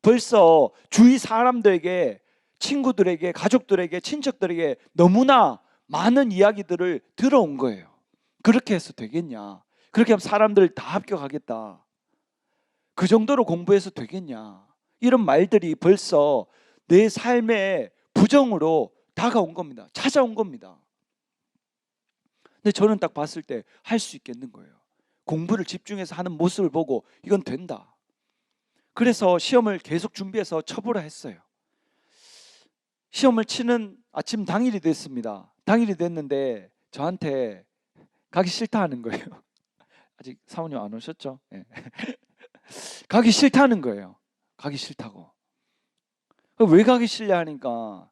벌써 주위 사람들에게, 친구들에게, 가족들에게, 친척들에게 너무나 많은 이야기들을 들어온 거예요. 그렇게 해서 되겠냐? 그렇게 하면 사람들 다 합격하겠다. 그 정도로 공부해서 되겠냐? 이런 말들이 벌써 내 삶의 부정으로 다가온 겁니다. 찾아온 겁니다. 근데 저는 딱 봤을 때 할 수 있겠는 거예요. 공부를 집중해서 하는 모습을 보고 이건 된다. 그래서 시험을 계속 준비해서 쳐보라 했어요. 시험을 치는 아침 당일이 됐습니다. 당일이 됐는데 저한테 가기 싫다 하는 거예요. 아직 사모님 안 오셨죠? 네. 가기 싫다는 거예요. 가기 싫다고. 왜 가기 싫냐 하니까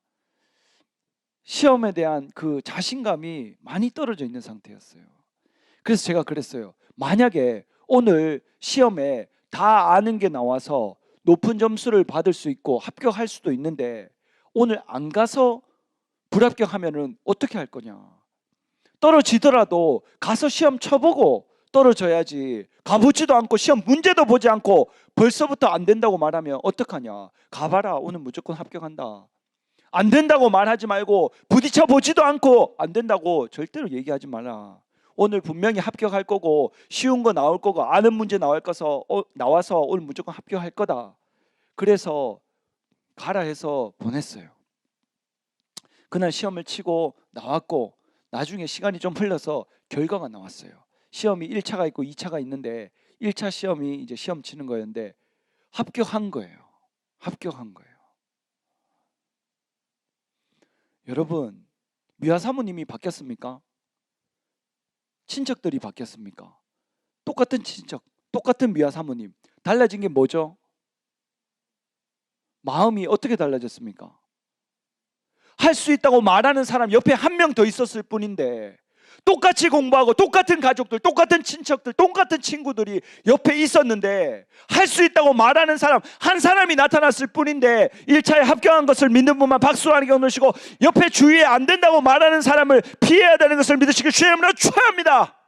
시험에 대한 그 자신감이 많이 떨어져 있는 상태였어요. 그래서 제가 그랬어요. 만약에 오늘 시험에 다 아는 게 나와서 높은 점수를 받을 수 있고 합격할 수도 있는데 오늘 안 가서 불합격하면은 어떻게 할 거냐? 떨어지더라도 가서 시험 쳐보고 떨어져야지. 가보지도 않고 시험 문제도 보지 않고 벌써부터 안 된다고 말하면 어떡하냐? 가봐라. 오늘 무조건 합격한다. 안 된다고 말하지 말고 부딪혀 보지도 않고 안 된다고 절대로 얘기하지 마라. 오늘 분명히 합격할 거고 쉬운 거 나올 거고 아는 문제 나와서 오늘 무조건 합격할 거다. 그래서 가라 해서 보냈어요. 그날 시험을 치고 나왔고 나중에 시간이 좀 흘러서 결과가 나왔어요. 시험이 1차가 있고 2차가 있는데 1차 시험이 이제 시험 치는 거였는데 합격한 거예요. 합격한 거예요. 여러분, 미화 사모님이 바뀌었습니까? 친척들이 바뀌었습니까? 똑같은 친척, 똑같은 미화 사모님. 달라진 게 뭐죠? 마음이 어떻게 달라졌습니까? 할 수 있다고 말하는 사람 옆에 한 명 더 있었을 뿐인데 똑같이 공부하고 똑같은 가족들, 똑같은 친척들, 똑같은 친구들이 옆에 있었는데 할 수 있다고 말하는 사람 한 사람이 나타났을 뿐인데 1차에 합격한 것을 믿는 분만 박수하는 게 넣으시고 옆에 주위에 안 된다고 말하는 사람을 피해야 되는 것을 믿으시길 주의 이름으로 축원합니다.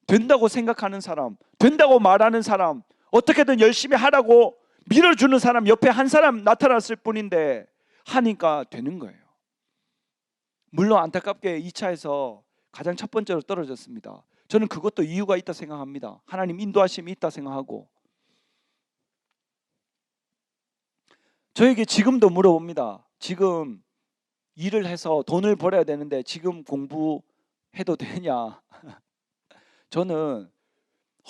된다고 생각하는 사람, 된다고 말하는 사람, 어떻게든 열심히 하라고 밀어주는 사람 옆에 한 사람 나타났을 뿐인데 하니까 되는 거예요. 물론 안타깝게 2차에서 가장 첫 번째로 떨어졌습니다. 저는 그것도 이유가 있다 생각합니다. 하나님 인도하심이 있다 생각하고 저에게 지금도 물어봅니다. 지금 일을 해서 돈을 벌어야 되는데 지금 공부해도 되냐? 저는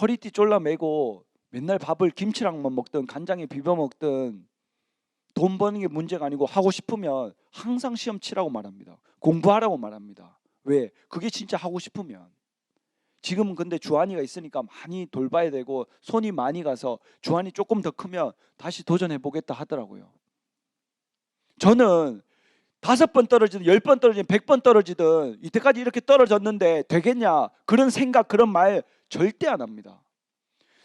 허리띠 졸라매고 맨날 밥을 김치랑만 먹든 간장에 비벼 먹든 돈 버는 게 문제가 아니고 하고 싶으면 항상 시험 치라고 말합니다. 공부하라고 말합니다. 왜? 그게 진짜 하고 싶으면. 지금은 근데 주한이가 있으니까 많이 돌봐야 되고 손이 많이 가서 주한이 조금 더 크면 다시 도전해 보겠다 하더라고요. 저는 5번 떨어지든 10번 떨어지든 100번 떨어지든 이때까지 이렇게 떨어졌는데 되겠냐? 그런 생각, 그런 말 절대 안 합니다.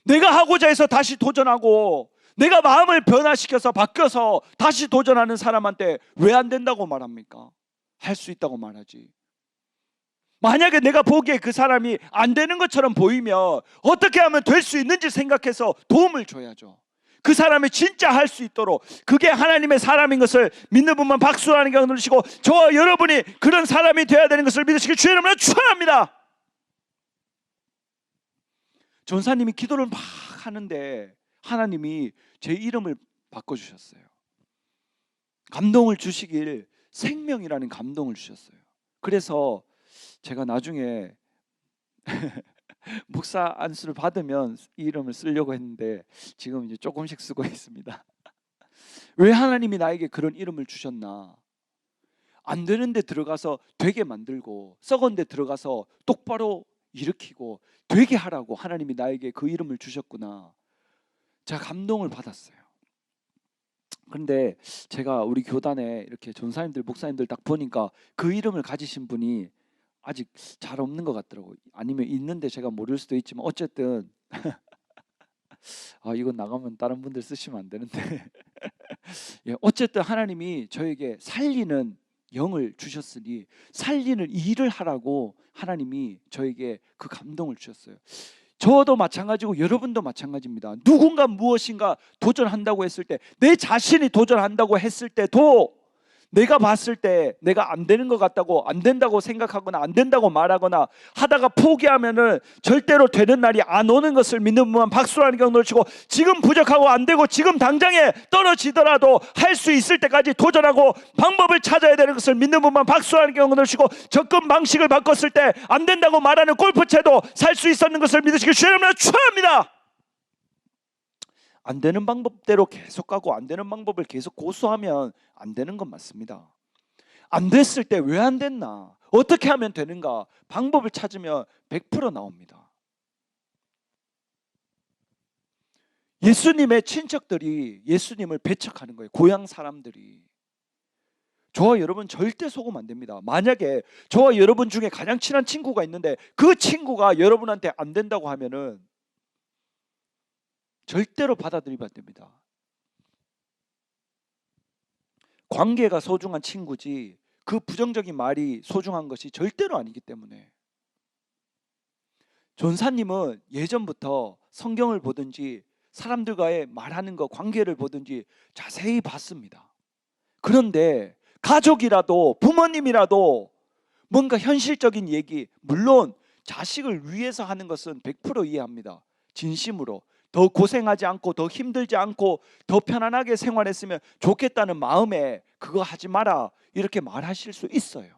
내가 하고자 해서 다시 도전하고 내가 마음을 변화시켜서 바뀌어서 다시 도전하는 사람한테 왜 안 된다고 말합니까? 할 수 있다고 말하지. 만약에 내가 보기에 그 사람이 안 되는 것처럼 보이면 어떻게 하면 될 수 있는지 생각해서 도움을 줘야죠. 그 사람이 진짜 할 수 있도록 그게 하나님의 사람인 것을 믿는 분만 박수하는 게 누르시고 저와 여러분이 그런 사람이 되어야 되는 것을 믿으시길 주의 이름으로 축원합니다. 전사님이 기도를 막 하는데 하나님이 제 이름을 바꿔주셨어요. 감동을 주시길 생명이라는 감동을 주셨어요. 그래서 제가 나중에 목사 안수를 받으면 이 이름을 쓰려고 했는데 지금 이제 조금씩 쓰고 있습니다. 왜 하나님이 나에게 그런 이름을 주셨나? 안 되는 데 들어가서 되게 만들고 썩은 데 들어가서 똑바로 일으키고 되게 하라고 하나님이 나에게 그 이름을 주셨구나. 제가 감동을 받았어요. 그런데 제가 우리 교단에 이렇게 전사님들, 목사님들 딱 보니까 그 이름을 가지신 분이 아직 잘 없는 것 같더라고요. 아니면 있는데 제가 모를 수도 있지만 어쨌든 이건 나가면 다른 분들 쓰시면 안 되는데 예, 어쨌든 하나님이 저에게 살리는 영을 주셨으니 살리는 일을 하라고 하나님이 저에게 그 감동을 주셨어요. 저도 마찬가지고 여러분도 마찬가지입니다. 누군가 무엇인가 도전한다고 했을 때, 내 자신이 도전한다고 했을 때도 내가 봤을 때 내가 안 되는 것 같다고, 안 된다고 생각하거나 안 된다고 말하거나 하다가 포기하면은 절대로 되는 날이 안 오는 것을 믿는 분만 박수라는 경우를 치고, 지금 부족하고 안 되고 지금 당장에 떨어지더라도 할 수 있을 때까지 도전하고 방법을 찾아야 되는 것을 믿는 분만 박수라는 경우를 치고, 접근 방식을 바꿨을 때 안 된다고 말하는 골프채도 살 수 있었는 것을 믿으시길 주의 이름으로 축원합니다. 안 되는 방법대로 계속 가고 안 되는 방법을 계속 고수하면 안 되는 건 맞습니다. 안 됐을 때 왜 안 됐나? 어떻게 하면 되는가? 방법을 찾으면 100% 나옵니다. 예수님의 친척들이 예수님을 배척하는 거예요. 고향 사람들이. 저와 여러분 절대 속으면 안 됩니다. 만약에 저와 여러분 중에 가장 친한 친구가 있는데 그 친구가 여러분한테 안 된다고 하면은 절대로 받아들이면 안 됩니다. 관계가 소중한 친구지 그 부정적인 말이 소중한 것이 절대로 아니기 때문에. 전사님은 예전부터 성경을 보든지 사람들과의 말하는 거, 관계를 보든지 자세히 봤습니다. 그런데 가족이라도 부모님이라도 뭔가 현실적인 얘기, 물론 자식을 위해서 하는 것은 100% 이해합니다. 진심으로. 더 고생하지 않고 더 힘들지 않고 더 편안하게 생활했으면 좋겠다는 마음에 그거 하지 마라 이렇게 말하실 수 있어요.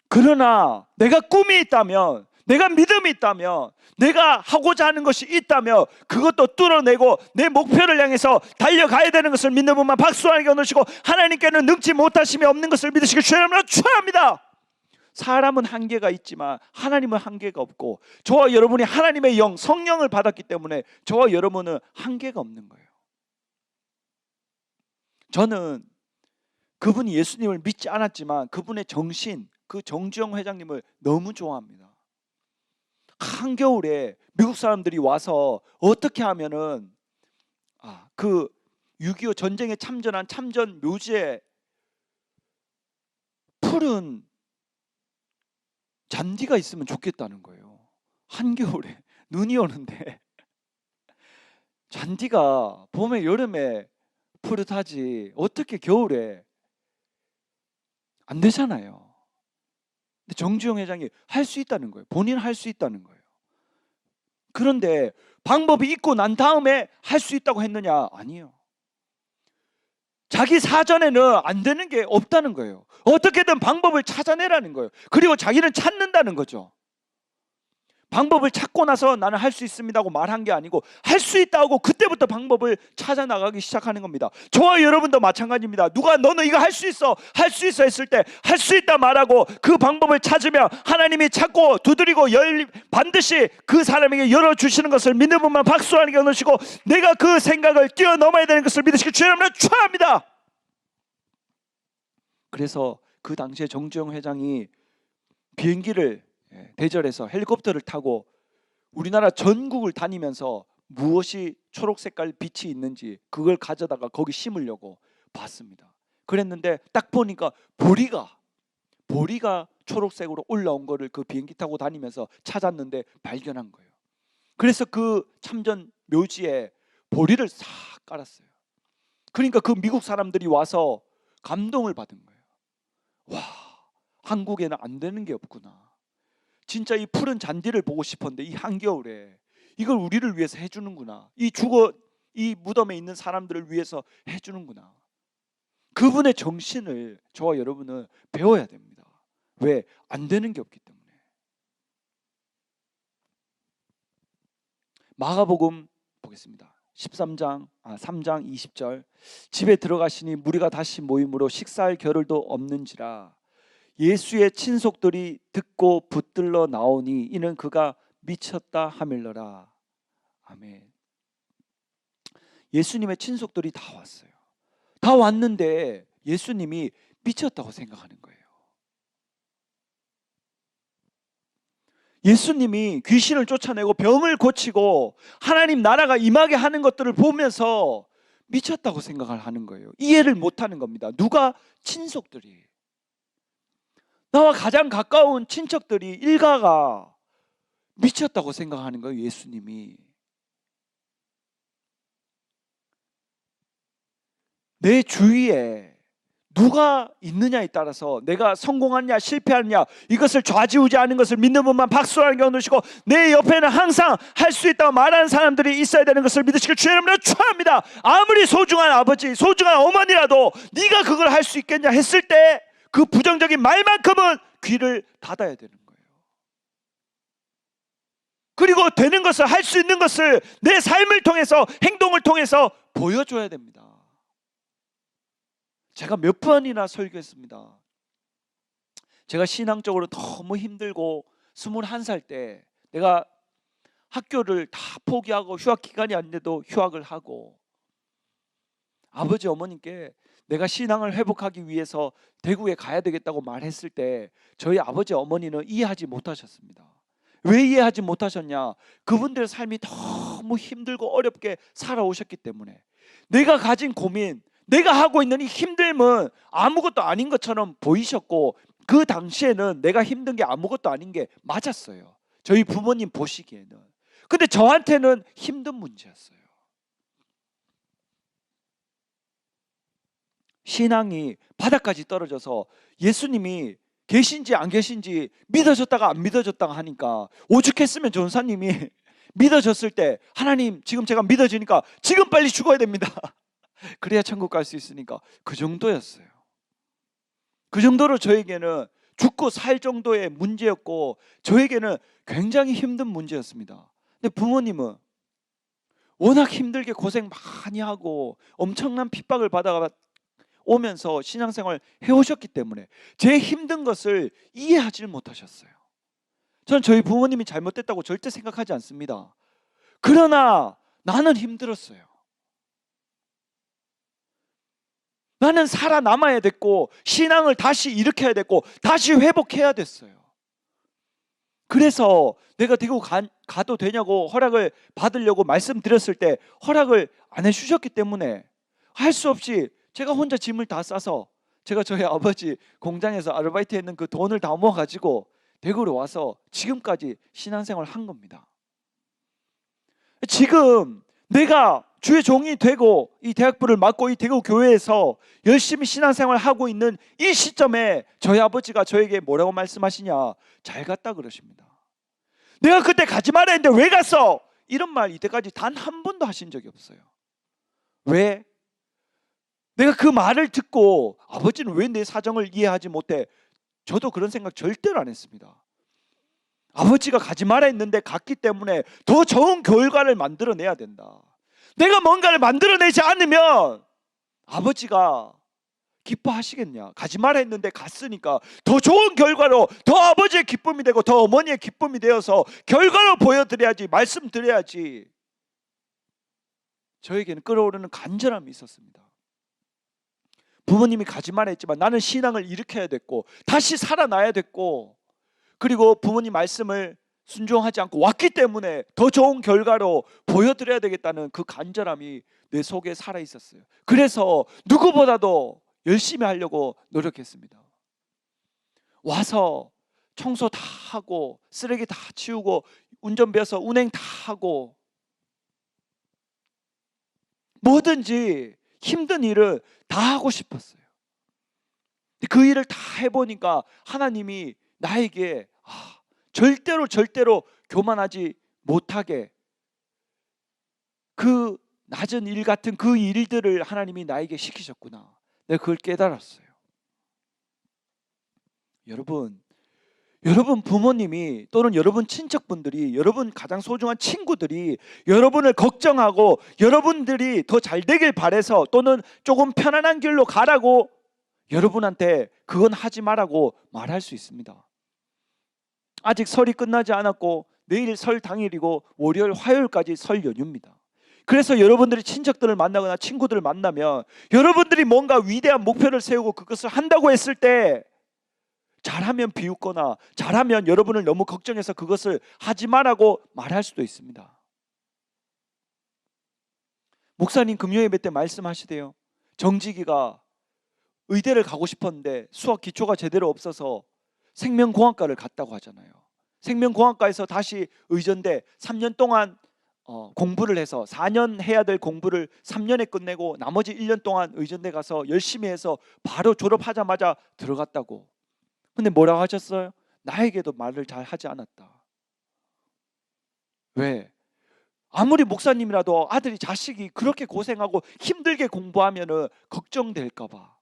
그러나 내가 꿈이 있다면, 내가 믿음이 있다면, 내가 하고자 하는 것이 있다면 그것도 뚫어내고 내 목표를 향해서 달려가야 되는 것을 믿는 분만 박수하는 게 넣으시고, 하나님께는 능치 못하심이 없는 것을 믿으시길 주의 이름으로 축원합니다. 사람은 한계가 있지만 하나님은 한계가 없고, 저와 여러분이 하나님의 영, 성령을 받았기 때문에 저와 여러분은 한계가 없는 거예요. 저는 그분이 예수님을 믿지 않았지만 그분의 정신, 그 정주영 회장님을 너무 좋아합니다. 한겨울에 미국 사람들이 와서 어떻게 하면은 그 6.25 전쟁에 참전한 참전 묘지에 푸른 잔디가 있으면 좋겠다는 거예요. 한겨울에 눈이 오는데 잔디가 봄에 여름에 푸릇하지 어떻게 겨울에 안 되잖아요. 근데 정주영 회장이 할 수 있다는 거예요. 본인은 할 수 있다는 거예요. 그런데 방법이 있고 난 다음에 할 수 있다고 했느냐? 아니요. 자기 사전에는 안 되는 게 없다는 거예요. 어떻게든 방법을 찾아내라는 거예요. 그리고 자기는 찾는다는 거죠. 방법을 찾고 나서 나는 할 수 있습니다 하고 말한 게 아니고 할 수 있다 하고 그때부터 방법을 찾아 나가기 시작하는 겁니다. 저와 여러분도 마찬가지입니다. 누가 너는 이거 할 수 있어, 할 수 있어 했을 때 할 수 있다 말하고 그 방법을 찾으면 하나님이 찾고 두드리고 반드시 그 사람에게 열어주시는 것을 믿는 분만 박수하는 게 넣으시고, 내가 그 생각을 뛰어넘어야 되는 것을 믿으시기 주의 이름으로 축원합니다. 그래서 그 당시에 정주영 회장이 비행기를 대절해서 헬리콥터를 타고 우리나라 전국을 다니면서 무엇이 초록 색깔 빛이 있는지 그걸 가져다가 거기 심으려고 봤습니다. 그랬는데 딱 보니까 보리가 초록색으로 올라온 거를 그 비행기 타고 다니면서 찾았는데 발견한 거예요. 그래서 그 참전 묘지에 보리를 싹 깔았어요. 그러니까 그 미국 사람들이 와서 감동을 받은 거예요. 와, 한국에는 안 되는 게 없구나. 진짜 이 푸른 잔디를 보고 싶었는데 이 한겨울에 이걸 우리를 위해서 해주는구나. 이 무덤에 있는 사람들을 위해서 해주는구나. 그분의 정신을 저와 여러분은 배워야 됩니다. 왜? 안 되는 게 없기 때문에. 마가복음 보겠습니다. 3장 20절. 집에 들어가시니 무리가 다시 모임으로 식사할 겨를도 없는지라 예수의 친속들이 듣고 붙들러 나오니 이는 그가 미쳤다 하밀러라. 아멘. 예수님의 친속들이 다 왔어요. 다 왔는데 예수님이 미쳤다고 생각하는 거예요. 예수님이 귀신을 쫓아내고 병을 고치고 하나님 나라가 임하게 하는 것들을 보면서 미쳤다고 생각을 하는 거예요. 이해를 못하는 겁니다. 누가? 친속들이. 나와 가장 가까운 친척들이, 일가가 미쳤다고 생각하는 거예요. 예수님이. 내 주위에 누가 있느냐에 따라서 내가 성공하느냐 실패하느냐 이것을 좌지우지하는 것을 믿는 분만 박수라는 경우 넣으시고, 내 옆에는 항상 할 수 있다고 말하는 사람들이 있어야 되는 것을 믿으시길 주의 이름으로 축원합니다. 아무리 소중한 아버지, 소중한 어머니라도 네가 그걸 할 수 있겠냐 했을 때 그 부정적인 말만큼은 귀를 닫아야 되는 거예요. 그리고 되는 것을, 할 수 있는 것을 내 삶을 통해서, 행동을 통해서 보여줘야 됩니다. 제가 몇 번이나 설교했습니다. 제가 신앙적으로 너무 힘들고 21살 때 내가 학교를 다 포기하고 휴학 기간이 아닌데도 휴학을 하고, 아버지 어머님께 내가 신앙을 회복하기 위해서 대구에 가야 되겠다고 말했을 때 저희 아버지 어머니는 이해하지 못하셨습니다. 왜 이해하지 못하셨냐? 그분들의 삶이 너무 힘들고 어렵게 살아오셨기 때문에. 내가 가진 고민, 내가 하고 있는 이 힘듦은 아무것도 아닌 것처럼 보이셨고, 그 당시에는 내가 힘든 게 아무것도 아닌 게 맞았어요. 저희 부모님 보시기에는. 근데 저한테는 힘든 문제였어요. 신앙이 바닥까지 떨어져서 예수님이 계신지 안 계신지 믿어졌다가 안 믿어졌다가 하니까, 오죽했으면 전사님이 믿어졌을 때 하나님 지금 제가 믿어지니까 지금 빨리 죽어야 됩니다. 그래야 천국 갈 수 있으니까. 그 정도였어요. 그 정도로 저에게는 죽고 살 정도의 문제였고, 저에게는 굉장히 힘든 문제였습니다. 근데 부모님은 워낙 힘들게 고생 많이 하고 엄청난 핍박을 받아 오면서 신앙생활 해오셨기 때문에 제 힘든 것을 이해하지 못하셨어요. 저는 저희 부모님이 잘못됐다고 절대 생각하지 않습니다. 그러나 나는 힘들었어요. 나는 살아남아야 됐고, 신앙을 다시 일으켜야 됐고, 다시 회복해야 됐어요. 그래서 내가 대구 가도 되냐고 허락을 받으려고 말씀드렸을 때 허락을 안 해주셨기 때문에 할 수 없이 제가 혼자 짐을 다 싸서, 제가 저희 아버지 공장에서 아르바이트 했는 그 돈을 다 모아가지고 대구로 와서 지금까지 신앙생활을 한 겁니다. 지금 내가 주의 종이 되고 이 대학부를 맡고 이 대구 교회에서 열심히 신앙생활을 하고 있는 이 시점에 저희 아버지가 저에게 뭐라고 말씀하시냐? 잘 갔다 그러십니다. 내가 그때 가지 말라 했는데 왜 갔어? 이런 말 이때까지 단 한 번도 하신 적이 없어요. 왜? 내가 그 말을 듣고 아버지는 왜 내 사정을 이해하지 못해? 저도 그런 생각 절대로 안 했습니다. 아버지가 가지 마라 했는데 갔기 때문에 더 좋은 결과를 만들어내야 된다. 내가 뭔가를 만들어내지 않으면 아버지가 기뻐하시겠냐? 가지 마라 했는데 갔으니까 더 좋은 결과로, 더 아버지의 기쁨이 되고 더 어머니의 기쁨이 되어서 결과로 보여드려야지, 말씀드려야지. 저에게는 끓어오르는 간절함이 있었습니다. 부모님이 가지 마라 했지만 나는 신앙을 일으켜야 됐고 다시 살아나야 됐고, 그리고 부모님 말씀을 순종하지 않고 왔기 때문에 더 좋은 결과로 보여드려야 되겠다는 그 간절함이 내 속에 살아 있었어요. 그래서 누구보다도 열심히 하려고 노력했습니다. 와서 청소 다 하고 쓰레기 다 치우고 운전 배워서 운행 다 하고, 뭐든지 힘든 일을 다 하고 싶었어요. 그 일을 다 해보니까 하나님이 나에게 절대로 교만하지 못하게, 그 낮은 일 같은 그 일들을 하나님이 나에게 시키셨구나. 내가 그걸 깨달았어요. 여러분 부모님이 또는 여러분 친척분들이, 여러분 가장 소중한 친구들이 여러분을 걱정하고 여러분들이 더 잘 되길 바래서, 또는 조금 편안한 길로 가라고 여러분한테 그건 하지 말라고 말할 수 있습니다. 아직 설이 끝나지 않았고 내일 설 당일이고 월요일 화요일까지 설 연휴입니다. 그래서 여러분들이 친척들을 만나거나 친구들을 만나면 여러분들이 뭔가 위대한 목표를 세우고 그것을 한다고 했을 때 잘하면 비웃거나 잘하면 여러분을 너무 걱정해서 그것을 하지 말라고 말할 수도 있습니다. 목사님 금요 예배 때 말씀하시대요. 정직이가 의대를 가고 싶었는데 수학 기초가 제대로 없어서 생명공학과를 갔다고 하잖아요. 생명공학과에서 다시 의전대 3년 동안 공부를 해서 4년 해야 될 공부를 3년에 끝내고 나머지 1년 동안 의전대 가서 열심히 해서 바로 졸업하자마자 들어갔다고. 근데 뭐라고 하셨어요? 나에게도 말을 잘 하지 않았다. 왜? 아무리 목사님이라도 아들이 자식이 그렇게 고생하고 힘들게 공부하면은 걱정될까 봐.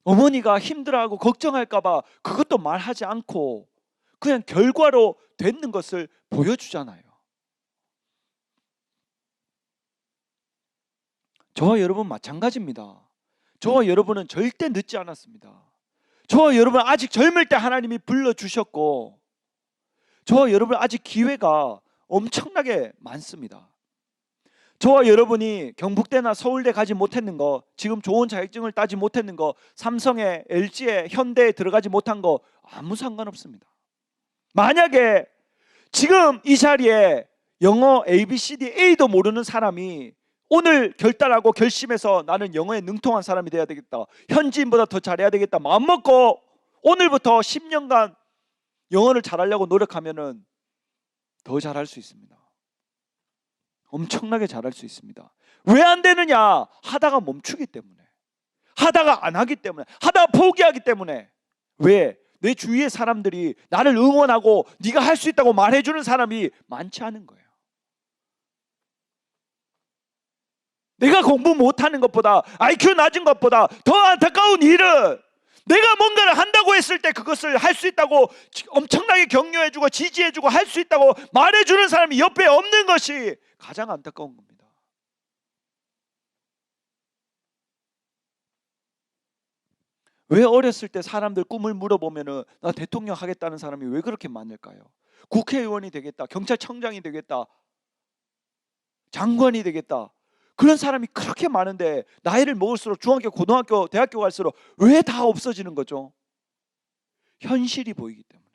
어머니가 힘들어하고 걱정할까 봐 그것도 말하지 않고 그냥 결과로 되는 것을 보여주잖아요. 저와 여러분 마찬가지입니다. 저와 여러분은 절대 늦지 않았습니다. 저와 여러분 아직 젊을 때 하나님이 불러주셨고 저와 여러분 아직 기회가 엄청나게 많습니다. 저와 여러분이 경북대나 서울대 가지 못했는 거, 지금 좋은 자격증을 따지 못했는 거, 삼성에, LG에, 현대에 들어가지 못한 거 아무 상관없습니다. 만약에 지금 이 자리에 영어 ABCD A도 모르는 사람이 오늘 결단하고 결심해서 나는 영어에 능통한 사람이 돼야 되겠다, 현지인보다 더 잘해야 되겠다 마음먹고 오늘부터 10년간 영어를 잘하려고 노력하면은 더 잘할 수 있습니다. 엄청나게 잘할 수 있습니다. 왜 안 되느냐? 하다가 멈추기 때문에, 하다가 안 하기 때문에, 하다가 포기하기 때문에. 왜? 내 주위의 사람들이 나를 응원하고 네가 할 수 있다고 말해주는 사람이 많지 않은 거예요. 내가 공부 못하는 것보다, IQ 낮은 것보다 더 안타까운 일은 내가 뭔가를 한다고 했을 때 그것을 할 수 있다고 엄청나게 격려해주고 지지해주고 할 수 있다고 말해주는 사람이 옆에 없는 것이 가장 안타까운 겁니다. 왜 어렸을 때 사람들 꿈을 물어보면은 나 대통령 하겠다는 사람이 왜 그렇게 많을까요? 국회의원이 되겠다, 경찰청장이 되겠다, 장관이 되겠다, 그런 사람이 그렇게 많은데 나이를 먹을수록 중학교, 고등학교, 대학교 갈수록 왜 다 없어지는 거죠? 현실이 보이기 때문에.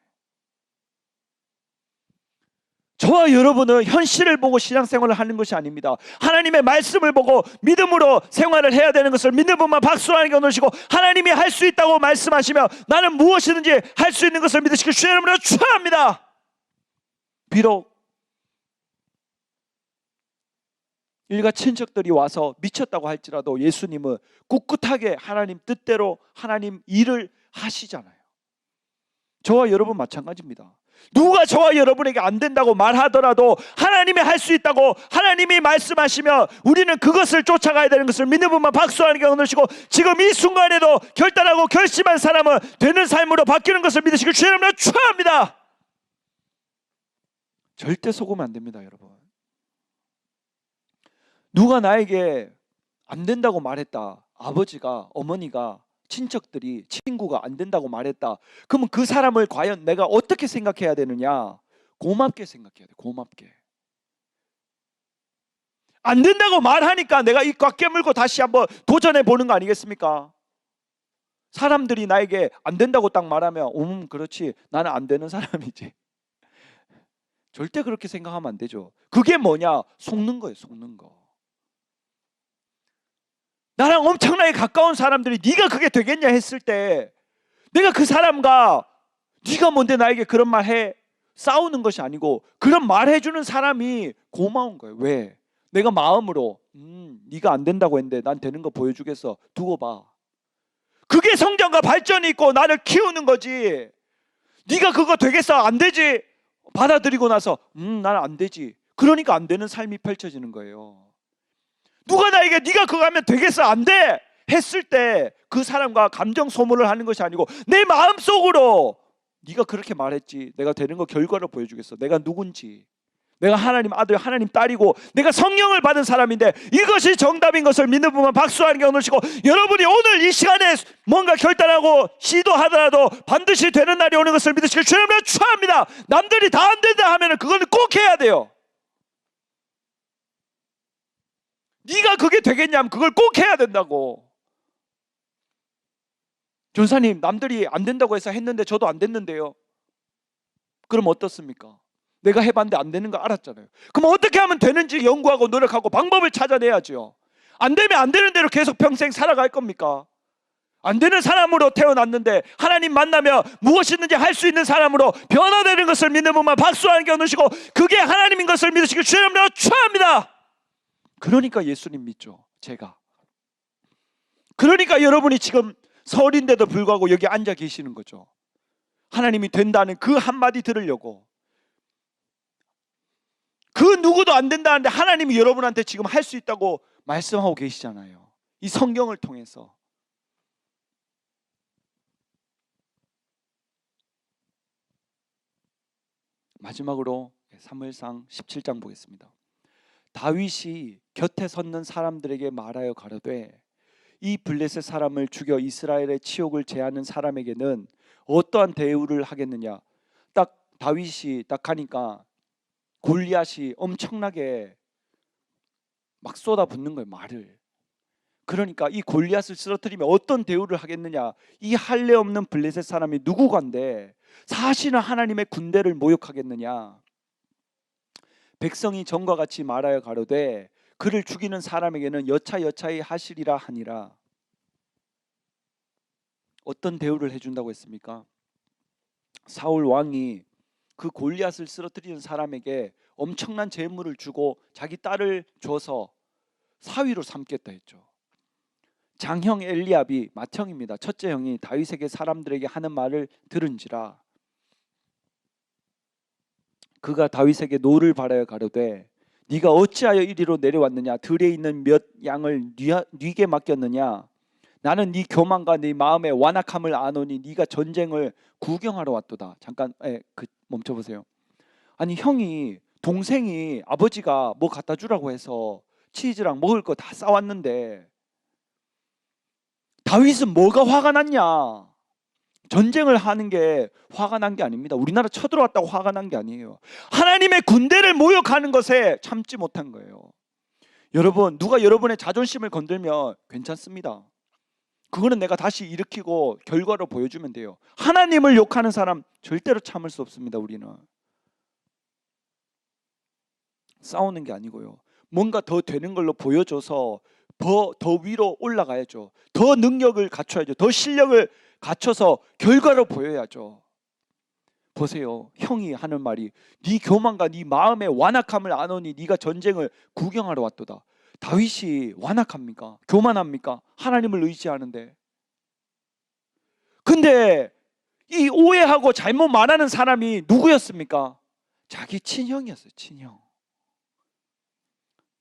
저와 여러분은 현실을 보고 신앙생활을 하는 것이 아닙니다. 하나님의 말씀을 보고 믿음으로 생활을 해야 되는 것을 믿는 분만 박수로 하나님께 얻으시고, 하나님이 할 수 있다고 말씀하시며 나는 무엇이든지 할 수 있는 것을 믿으시길 주의 이름으로 축원합니다. 비록 일가 친척들이 와서 미쳤다고 할지라도 예수님은 꿋꿋하게 하나님 뜻대로 하나님 일을 하시잖아요. 저와 여러분 마찬가지입니다. 누가 저와 여러분에게 안 된다고 말하더라도 하나님이 할 수 있다고 하나님이 말씀하시면 우리는 그것을 쫓아가야 되는 것을 믿는 분만 박수 하나님께 얻으시고, 지금 이 순간에도 결단하고 결심한 사람은 되는 삶으로 바뀌는 것을 믿으시길 주의 이름으로 축원합니다. 절대 속으면 안 됩니다, 여러분. 누가 나에게 안 된다고 말했다, 아버지가, 어머니가, 친척들이, 친구가 안 된다고 말했다, 그러면 그 사람을 과연 내가 어떻게 생각해야 되느냐? 고맙게 생각해야 돼. 고맙게. 안 된다고 말하니까 내가 입 꽉 깨물고 다시 한번 도전해 보는 거 아니겠습니까? 사람들이 나에게 안 된다고 딱 말하면 그렇지, 나는 안 되는 사람이지. 절대 그렇게 생각하면 안 되죠. 그게 뭐냐? 속는 거예요. 속는 거. 나랑 엄청나게 가까운 사람들이 네가 그게 되겠냐 했을 때 내가 그 사람과 네가 뭔데 나에게 그런 말 해? 싸우는 것이 아니고 그런 말 해주는 사람이 고마운 거예요. 왜? 내가 마음으로 네가 안 된다고 했는데 난 되는 거 보여주겠어, 두고 봐. 그게 성장과 발전이 있고 나를 키우는 거지. 네가 그거 되겠어? 안 되지. 받아들이고 나서 나는 안 되지. 그러니까 안 되는 삶이 펼쳐지는 거예요. 누가 나에게 네가 그거 하면 되겠어? 안 돼! 했을 때 그 사람과 감정 소모를 하는 것이 아니고 내 마음속으로 네가 그렇게 말했지, 내가 되는 거 결과로 보여주겠어. 내가 누군지, 내가 하나님 아들, 하나님 딸이고 내가 성령을 받은 사람인데 이것이 정답인 것을 믿는 분만 박수 하나님께 얻으시고, 여러분이 오늘 이 시간에 뭔가 결단하고 시도하더라도 반드시 되는 날이 오는 것을 믿으시길 주님으로 축원합니다. 남들이 다 안 된다 하면 그거는 꼭 해야 돼요. 네가 그게 되겠냐면 그걸 꼭 해야 된다고. 전사님, 남들이 안 된다고 해서 했는데 저도 안 됐는데요. 그럼 어떻습니까? 내가 해봤는데 안 되는 거 알았잖아요. 그럼 어떻게 하면 되는지 연구하고 노력하고 방법을 찾아내야죠. 안 되면 안 되는 대로 계속 평생 살아갈 겁니까? 안 되는 사람으로 태어났는데 하나님 만나면 무엇이든지 할 수 있는 사람으로 변화되는 것을 믿는 분만 박수 한 개 얻으시고 그게 하나님인 것을 믿으시길 주의 이름으로 축원합니다. 그러니까 예수님 믿죠. 제가. 그러니까 여러분이 지금 설인데도 불구하고 여기 앉아 계시는 거죠. 하나님이 된다는 그 한마디 들으려고. 그 누구도 안 된다는데 하나님이 여러분한테 지금 할 수 있다고 말씀하고 계시잖아요. 이 성경을 통해서. 마지막으로 사무엘상 17장 보겠습니다. 다윗이 곁에 섰는 사람들에게 말하여 가로되 이 블레셋 사람을 죽여 이스라엘의 치욕을 제하는 사람에게는 어떠한 대우를 하겠느냐. 딱 다윗이 딱 가니까 골리앗이 엄청나게 막 쏟아붓는 거예요, 말을. 그러니까 이 골리앗을 쓰러뜨리면 어떤 대우를 하겠느냐. 이 할례 없는 블레셋 사람이 누구간데 사실은 하나님의 군대를 모욕하겠느냐. 백성이 전과 같이 말하여 가로되 그를 죽이는 사람에게는 여차여차히 하시리라 하니라. 어떤 대우를 해준다고 했습니까? 사울 왕이 그 골리앗을 쓰러뜨리는 사람에게 엄청난 재물을 주고 자기 딸을 줘서 사위로 삼겠다 했죠. 장형 엘리압이 맏형입니다. 첫째 형이 다윗에게 사람들에게 하는 말을 들은지라 그가 다윗에게 노를 바라여 가로되 네가 어찌하여 이리로 내려왔느냐. 들에 있는 몇 양을 네게 맡겼느냐. 나는 네 교만과 네 마음의 완악함을 아노니 네가 전쟁을 구경하러 왔도다. 잠깐 멈춰보세요. 아니 형이 동생이 아버지가 뭐 갖다 주라고 해서 치즈랑 먹을 거 다 싸왔는데 다윗은 뭐가 화가 났냐. 전쟁을 하는 게 화가 난 게 아닙니다. 우리나라 쳐들어왔다고 화가 난 게 아니에요. 하나님의 군대를 모욕하는 것에 참지 못한 거예요. 여러분, 누가 여러분의 자존심을 건들면 괜찮습니다. 그거는 내가 다시 일으키고 결과로 보여주면 돼요. 하나님을 욕하는 사람 절대로 참을 수 없습니다. 우리는 싸우는 게 아니고요. 뭔가 더 되는 걸로 보여줘서 더 위로 올라가야죠. 더 능력을 갖춰야죠. 더 실력을 갖춰서 결과로 보여야죠. 보세요. 형이 하는 말이 네 교만과 네 마음의 완악함을 아노니 네가 전쟁을 구경하러 왔도다. 다윗이 완악합니까? 교만합니까? 하나님을 의지하는데. 근데 이 오해하고 잘못 말하는 사람이 누구였습니까? 자기 친형이었어요. 친형.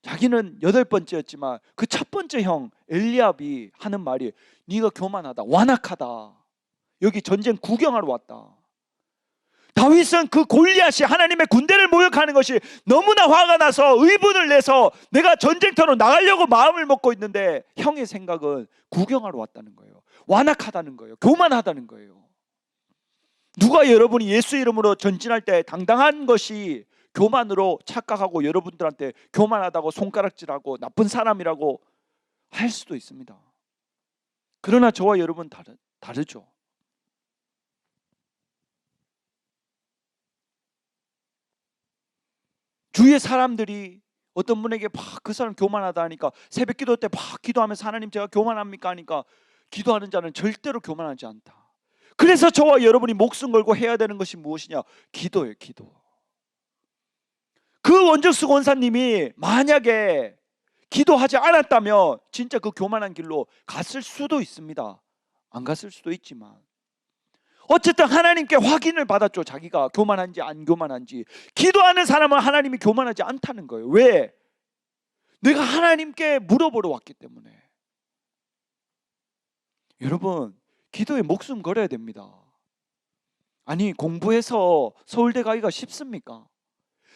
자기는 8번째였지만 그 첫 번째 형 엘리압이 하는 말이 네가 교만하다, 완악하다. 여기 전쟁 구경하러 왔다. 다윗은 그 골리앗이 하나님의 군대를 모욕하는 것이 너무나 화가 나서 의분을 내서 내가 전쟁터로 나가려고 마음을 먹고 있는데 형의 생각은 구경하러 왔다는 거예요. 완악하다는 거예요. 교만하다는 거예요. 누가 여러분이 예수 이름으로 전진할 때 당당한 것이 교만으로 착각하고 여러분들한테 교만하다고 손가락질하고 나쁜 사람이라고 할 수도 있습니다. 그러나 저와 여러분 다르죠. 주위의 사람들이 어떤 분에게 막 그 사람 교만하다 하니까 새벽 기도 때 막 기도하면서 하나님 제가 교만합니까 하니까 기도하는 자는 절대로 교만하지 않다. 그래서 저와 여러분이 목숨 걸고 해야 되는 것이 무엇이냐? 기도예요. 기도. 그 원정수 권사님이 만약에 기도하지 않았다면 진짜 그 교만한 길로 갔을 수도 있습니다. 안 갔을 수도 있지만 어쨌든 하나님께 확인을 받았죠. 자기가 교만한지 안 교만한지. 기도하는 사람은 하나님이 교만하지 않다는 거예요. 왜? 내가 하나님께 물어보러 왔기 때문에. 여러분, 기도에 목숨 걸어야 됩니다. 아니, 공부해서 서울대 가기가 쉽습니까?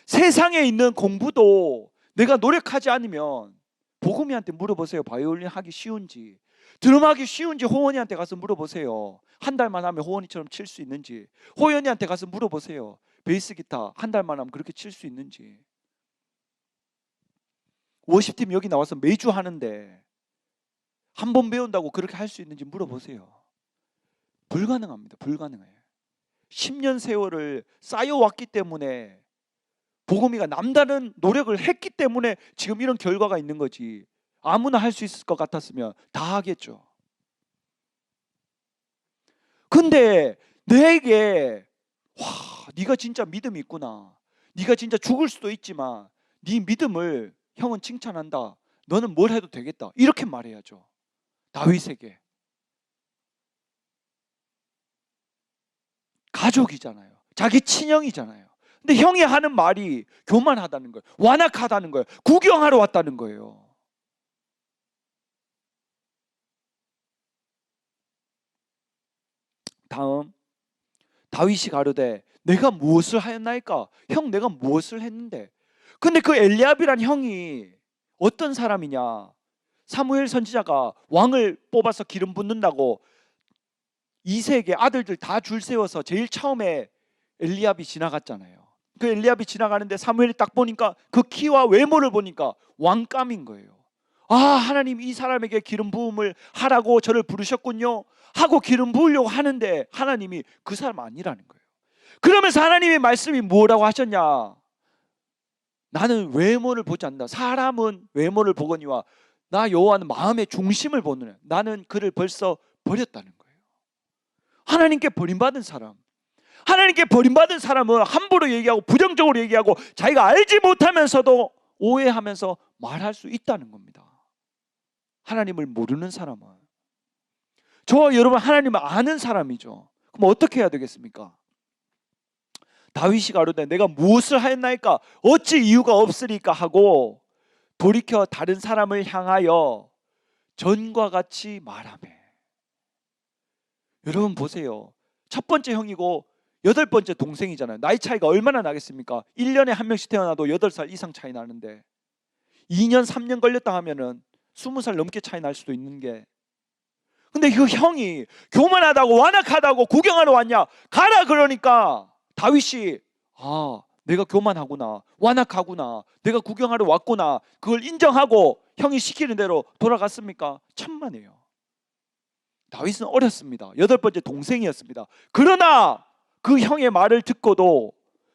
세상에 있는 공부도 내가 노력하지 않으면 보금이한테 물어보세요. 바이올린 하기 쉬운지, 드럼 하기 쉬운지 호원이한테 가서 물어보세요. 한 달만 하면 호원이처럼 칠 수 있는지. 호연이한테 가서 물어보세요. 베이스 기타 한 달만 하면 그렇게 칠 수 있는지. 워십팀 여기 나와서 매주 하는데 한 번 배운다고 그렇게 할 수 있는지 물어보세요. 불가능합니다. 불가능해요. 10년 세월을 쌓여왔기 때문에 보금이가 남다른 노력을 했기 때문에 지금 이런 결과가 있는 거지. 아무나 할 수 있을 것 같았으면 다 하겠죠. 근데 내게 와, 네가 진짜 믿음이 있구나. 네가 진짜 죽을 수도 있지만 네 믿음을 형은 칭찬한다. 너는 뭘 해도 되겠다. 이렇게 말해야죠. 다윗에게. 가족이잖아요. 자기 친형이잖아요. 근데 형이 하는 말이 교만하다는 거예요. 완악하다는 거예요. 구경하러 왔다는 거예요. 다음, 다윗이 가로되 내가 무엇을 하였나이까? 형, 내가 무엇을 했는데? 근데 그 엘리압이란 형이 어떤 사람이냐? 사무엘 선지자가 왕을 뽑아서 기름 붓는다고 이세에게 아들들 다 줄 세워서 제일 처음에 엘리압이 지나갔잖아요. 그 엘리압이 지나가는데 사무엘이 딱 보니까 그 키와 외모를 보니까 왕감인 거예요. 아, 하나님 이 사람에게 기름 부음을 하라고 저를 부르셨군요 하고 기름 부으려고 하는데 하나님이 그 사람 아니라는 거예요. 그러면서 하나님의 말씀이 뭐라고 하셨냐? 나는 외모를 보지 않는다. 사람은 외모를 보거니와 나 여호와는 마음의 중심을 보느냐. 나는 그를 벌써 버렸다는 거예요. 하나님께 버림받은 사람, 하나님께 버림받은 사람은 함부로 얘기하고 부정적으로 얘기하고 자기가 알지 못하면서도 오해하면서 말할 수 있다는 겁니다. 하나님을 모르는 사람은. 저와 여러분 하나님을 아는 사람이죠. 그럼 어떻게 해야 되겠습니까? 다윗이 가로되 내가 무엇을 하였나이까? 어찌 이유가 없으리까 하고 돌이켜 다른 사람을 향하여 전과 같이 말하매. 여러분 보세요. 첫 번째 형이고 8번째 동생이잖아요. 나이 차이가 얼마나 나겠습니까? 1년에 한 명씩 태어나도 8살 이상 차이 나는데 2년 3년 걸렸다 하면은 20살 넘게 차이 날 수도 있는 게. 근데 그 형이 교만하다고 완악하다고 구경하러 왔냐? 가라 그러니까 다윗이 아, 내가 교만하구나, 완악하구나, 내가 구경하러 왔구나, 그걸 인정하고 형이 시키는 대로 돌아갔습니까? 천만에요. 다윗은 어렸습니다. 8번째 동생이었습니다. 그러나 그 형의 말을 듣고도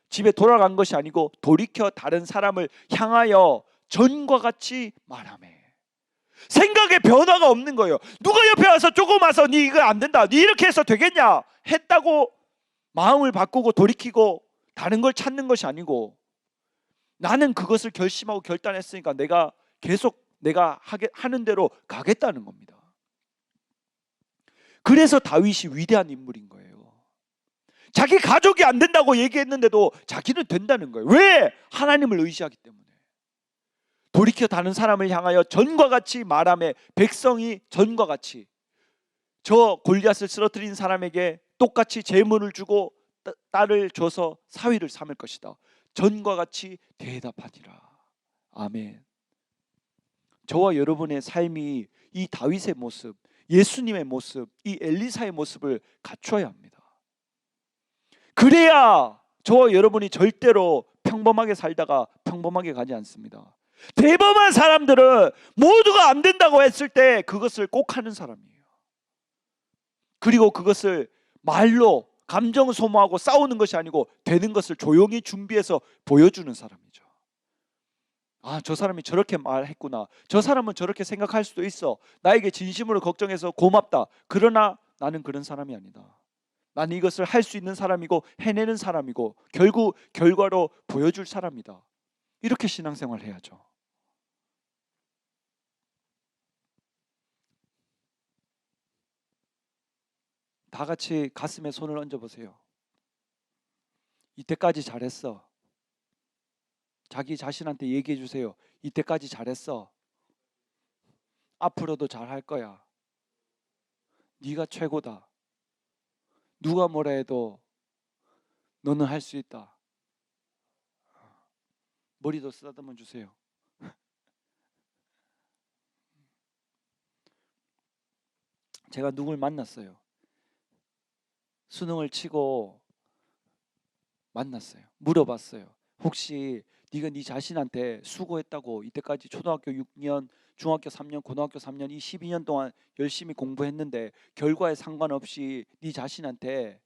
집에 돌아간 것이 아니고 돌이켜 다른 사람을 향하여 전과 같이 말하매. 생각에 변화가 없는 거예요. 누가 옆에 와서 조금 와서 네 이거 안 된다, 네 이렇게 해서 되겠냐 했다고 마음을 바꾸고 돌이키고 다른 걸 찾는 것이 아니고 나는 그것을 결심하고 결단했으니까 내가 계속 내가 하는 대로 가겠다는 겁니다. 그래서 다윗이 위대한 인물인 거예요. 자기 가족이 안 된다고 얘기했는데도 자기는 된다는 거예요. 왜? 하나님을 의지하기 때문에. 돌이켜 다른 사람을 향하여 전과 같이 말하며 백성이 전과 같이 저 골리앗을 쓰러뜨린 사람에게 똑같이 재물을 주고 딸을 줘서 사위를 삼을 것이다. 전과 같이 대답하니라. 아멘. 저와 여러분의 삶이 이 다윗의 모습, 예수님의 모습, 이 엘리사의 모습을 갖춰야 합니다. 그래야 저와 여러분이 절대로 평범하게 살다가 평범하게 가지 않습니다. 대범한 사람들은 모두가 안 된다고 했을 때 그것을 꼭 하는 사람이에요. 그리고 그것을 말로 감정 소모하고 싸우는 것이 아니고 되는 것을 조용히 준비해서 보여주는 사람이죠. 아, 저 사람이 저렇게 말했구나, 저 사람은 저렇게 생각할 수도 있어, 나에게 진심으로 걱정해서 고맙다. 그러나 나는 그런 사람이 아니다. 나는 이것을 할 수 있는 사람이고 해내는 사람이고 결국 결과로 보여줄 사람이다. 이렇게 신앙생활을 해야죠. 다 같이 가슴에 손을 얹어보세요. 이때까지 잘했어. 자기 자신한테 얘기해 주세요. 이때까지 잘했어. 앞으로도 잘할 거야. 네가 최고다. 누가 뭐라 해도 너는 할 수 있다. 머리도 쓰다듬어 주세요. 제가 누굴 만났어요. 수능을 치고 만났어요. 물어봤어요. 혹시 네가 네 자신한테 수고했다고, 이때까지 초등학교 6년, 중학교 3년, 고등학교 3년 이 12년 동안 열심히 공부했는데 결과에 상관없이 네 자신한테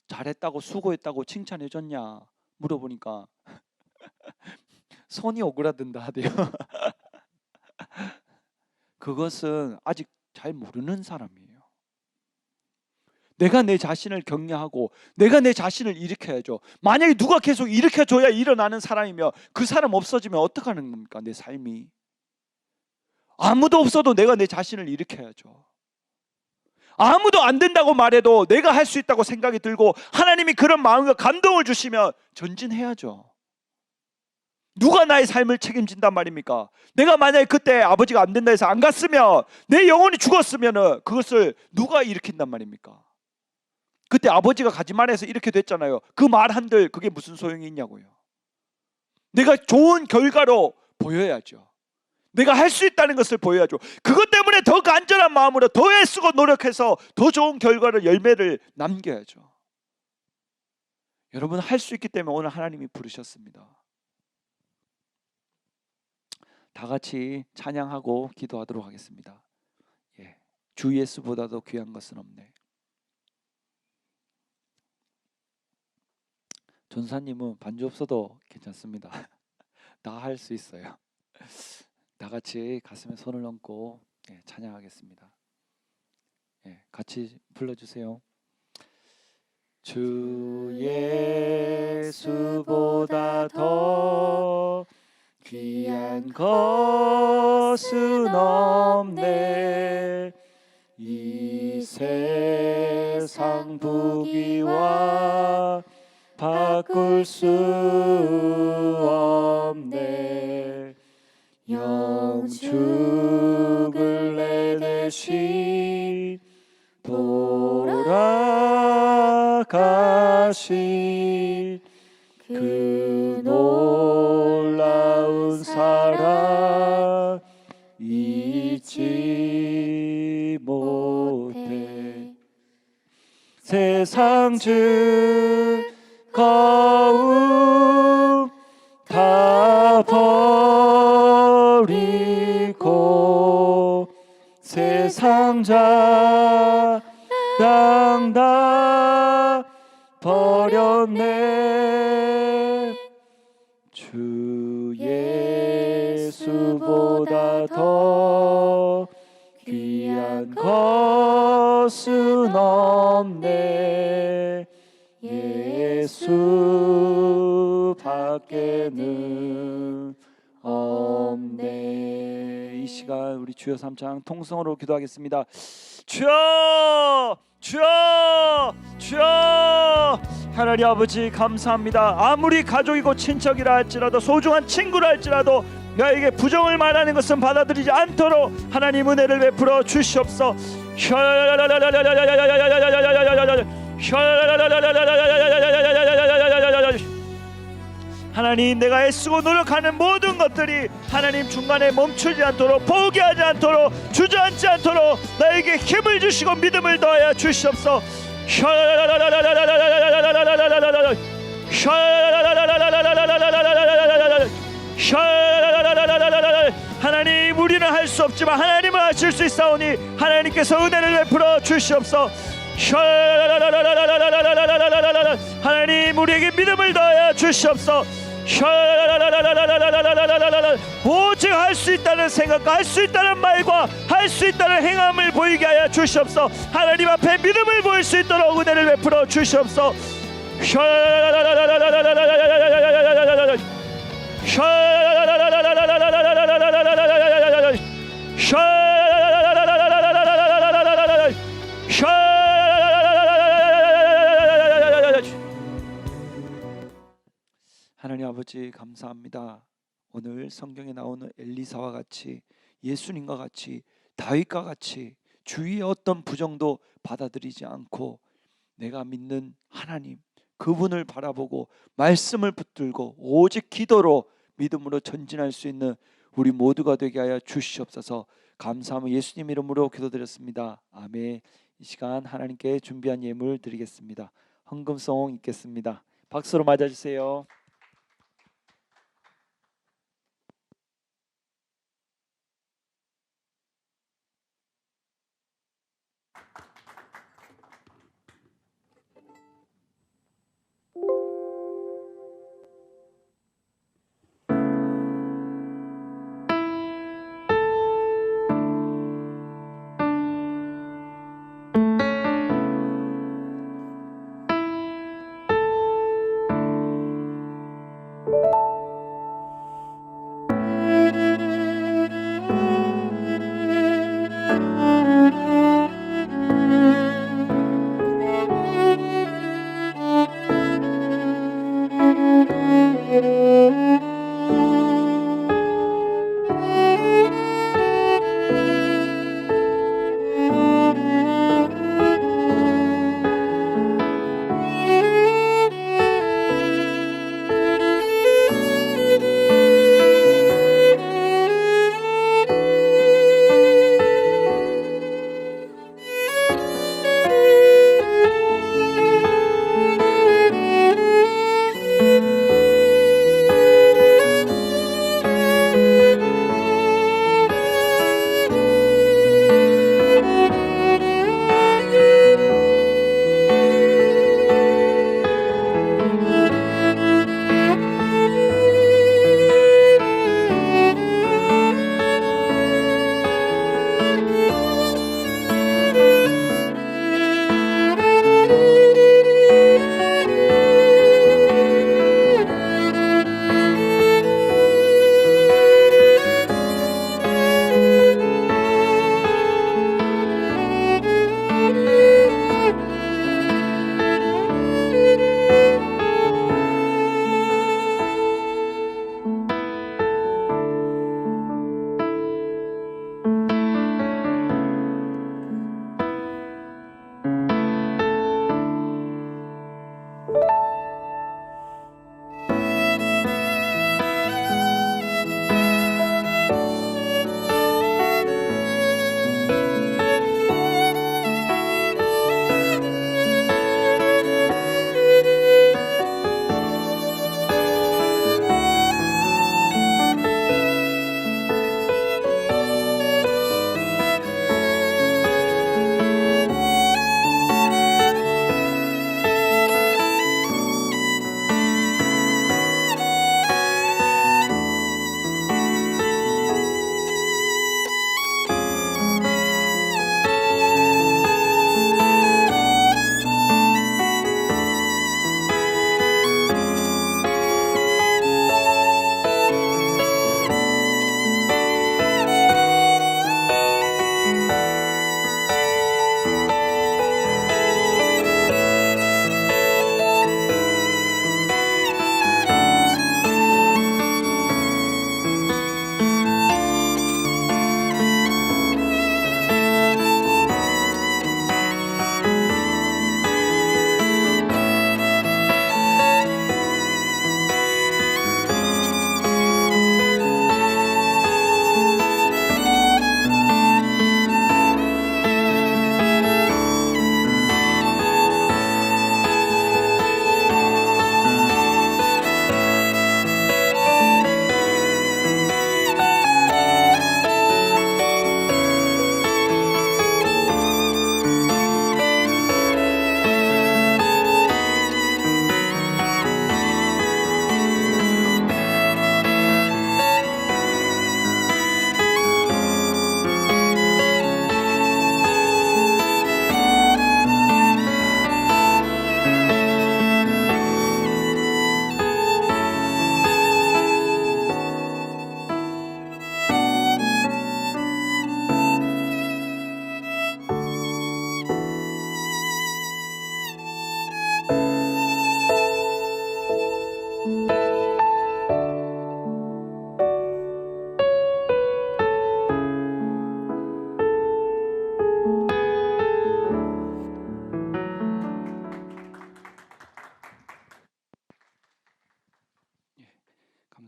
잘했다고 수고했다고 칭찬해 줬냐 물어보니까 손이 오그라든다 하대요. 그것은 아직 잘 모르는 사람이에요. 내가 내 자신을 격려하고 내가 내 자신을 일으켜야죠. 만약에 누가 계속 일으켜줘야 일어나는 사람이면 그 사람 없어지면 어떡하는 겁니까? 내 삶이. 아무도 없어도 내가 내 자신을 일으켜야죠. 아무도 안 된다고 말해도 내가 할 수 있다고 생각이 들고 하나님이 그런 마음과 감동을 주시면 전진해야죠. 누가 나의 삶을 책임진단 말입니까? 내가 만약에 그때 아버지가 안 된다 해서 안 갔으면, 내 영혼이 죽었으면 그것을 누가 일으킨단 말입니까? 그때 아버지가 가지 말해서 이렇게 됐잖아요. 그 말 한들 그게 무슨 소용이 있냐고요. 내가 좋은 결과로 보여야죠. 내가 할 수 있다는 것을 보여야죠. 그것 때문에 더 간절한 마음으로 더 애쓰고 노력해서 더 좋은 결과를, 열매를 남겨야죠. 여러분, 할 수 있기 때문에 오늘 하나님이 부르셨습니다. 다 같이 찬양하고 기도하도록 하겠습니다. 예, 주 예수보다도 귀한 것은 없네. 전사님은 반주 없어도 괜찮습니다. 다 할 수 있어요. 다 같이 가슴에 손을 얹고 찬양하겠습니다. 같이 불러주세요. 주 예수보다 더 귀한 것은 없네. 이 세상 부귀와 바꿀 수 없네. 영축을 내 대신 돌아가신 그 놀라운 사랑 잊지 못해. 세상 즐거움 다 버리고 세상 자랑 다 버렸네. 주 예수보다 더 귀한 것은 없네. 예수 밖에는 없네. 이 시간 우리 주여 삼창 통성으로 기도하겠습니다. 주여, 주여, 주여. 하나님 아버지 감사합니다. 아무리 가족이고 친척이라 할지라도, 소중한 친구라 할지라도 나에게 부정을 말하는 것은 받아들이지 않도록 하나님 은혜를 베풀어 주시옵소서. 하나님, 내가 애쓰고 노력하는 모든 것들이 하나님 중간에 멈추지 않도록, 포기하지 않도록, 주저앉지 않도록 나에게 힘을 주시고 믿음을 더하여 주시옵소서. 하나님, 우리는 할 수 없지만 하나님은 하실 수 있사오니 하나님께서 은혜를 베풀어 주시옵소서. 하나님, 우리에게 믿음을 더하여 주시옵소서. 오직 할 수 있다는 생각과 할 수 있다는 말과 할 수 있다는 행함을 보이게 하여 주시옵소서. 하나님 앞에 믿음을 보일 수 있도록 은혜를 베풀어 주시옵소서. 하나님 아버지 감사합니다. 오늘 성경에 나오는 엘리사와 같이, 예수님과 같이, 다윗과 같이 주위의 어떤 부정도 받아들이지 않고 내가 믿는 하나님, 그분을 바라보고 말씀을 붙들고 오직 기도로 믿음으로 전진할 수 있는 우리 모두가 되게 하여 주시옵소서. 감사하며 예수님 이름으로 기도드렸습니다. 아멘. 이 시간 하나님께 준비한 예물 드리겠습니다. 헌금송 읽겠습니다. 박수로 맞아주세요.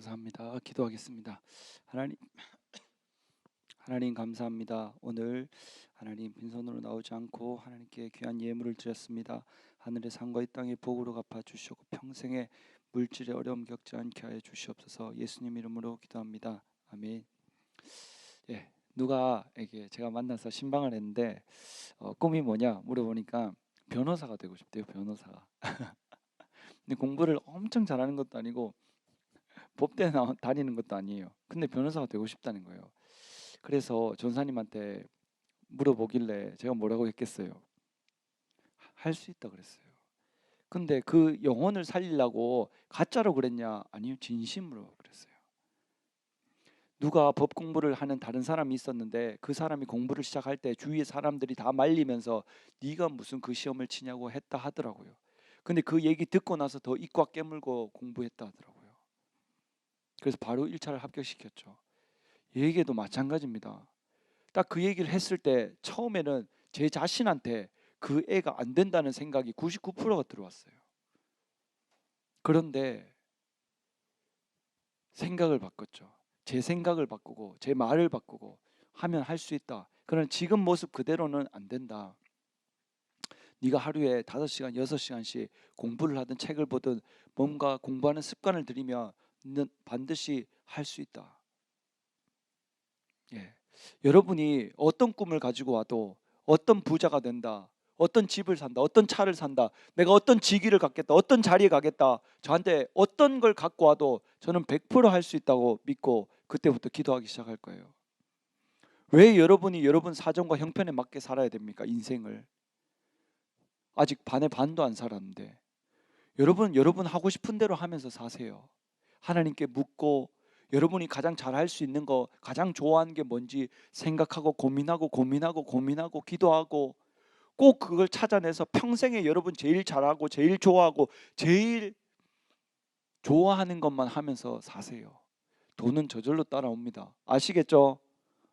감사합니다. 기도하겠습니다. 하나님 감사합니다. 오늘 하나님 빈손으로 나오지 않고 하나님께 귀한 예물을 드렸습니다. 하늘의 산과 이 땅의 복으로 갚아 주시고 평생의 물질의 어려움 겪지 않게 하여 주시옵소서. 예수님 이름으로 기도합니다. 아멘. 예, 누가에게 제가 만나서 신방을 했는데 꿈이 뭐냐 물어보니까 변호사가 되고 싶대요. 변호사가. 근데 공부를 엄청 잘하는 것도 아니고 법대 다니는 것도 아니에요. 근데 변호사가 되고 싶다는 거예요. 그래서 전사님한테 물어보길래 제가 뭐라고 했겠어요? 할 수 있다 그랬어요. 근데 그 영혼을 살리려고 가짜로 그랬냐? 아니요, 진심으로 그랬어요. 누가 법 공부를 하는 다른 사람이 있었는데 그 사람이 공부를 시작할 때 주위의 사람들이 다 말리면서 네가 무슨 그 시험을 치냐고 했다 하더라고요. 근데 그 얘기 듣고 나서 더 이과 깨물고 공부했다 하더라고요. 그래서 바로 1차를 합격시켰죠. 얘에게도 마찬가지입니다. 딱 그 얘기를 했을 때 처음에는 제 자신한테 그 애가 안 된다는 생각이 99%가 들어왔어요. 그런데 생각을 바꿨죠. 제 생각을 바꾸고 제 말을 바꾸고 하면 할 수 있다. 그러나 지금 모습 그대로는 안 된다. 네가 하루에 5시간, 6시간씩 공부를 하든 책을 보든 뭔가 공부하는 습관을 들이면 너는 반드시 할 수 있다. 예. 여러분이 어떤 꿈을 가지고 와도 어떤 부자가 된다, 어떤 집을 산다, 어떤 차를 산다, 내가 어떤 직위를 갖겠다, 어떤 자리에 가겠다, 저한테 어떤 걸 갖고 와도 저는 100% 할 수 있다고 믿고 그때부터 기도하기 시작할 거예요. 왜 여러분이 여러분 사정과 형편에 맞게 살아야 됩니까? 인생을 아직 반의 반도 안 살았는데 여러분 하고 싶은 대로 하면서 사세요. 하나님께 묻고 여러분이 가장 잘할 수 있는 거, 가장 좋아하는 게 뭔지 생각하고 고민하고 기도하고 꼭 그걸 찾아내서 평생에 여러분 제일 잘하고 제일 좋아하고 제일 좋아하는 것만 하면서 사세요. 돈은 저절로 따라옵니다. 아시겠죠?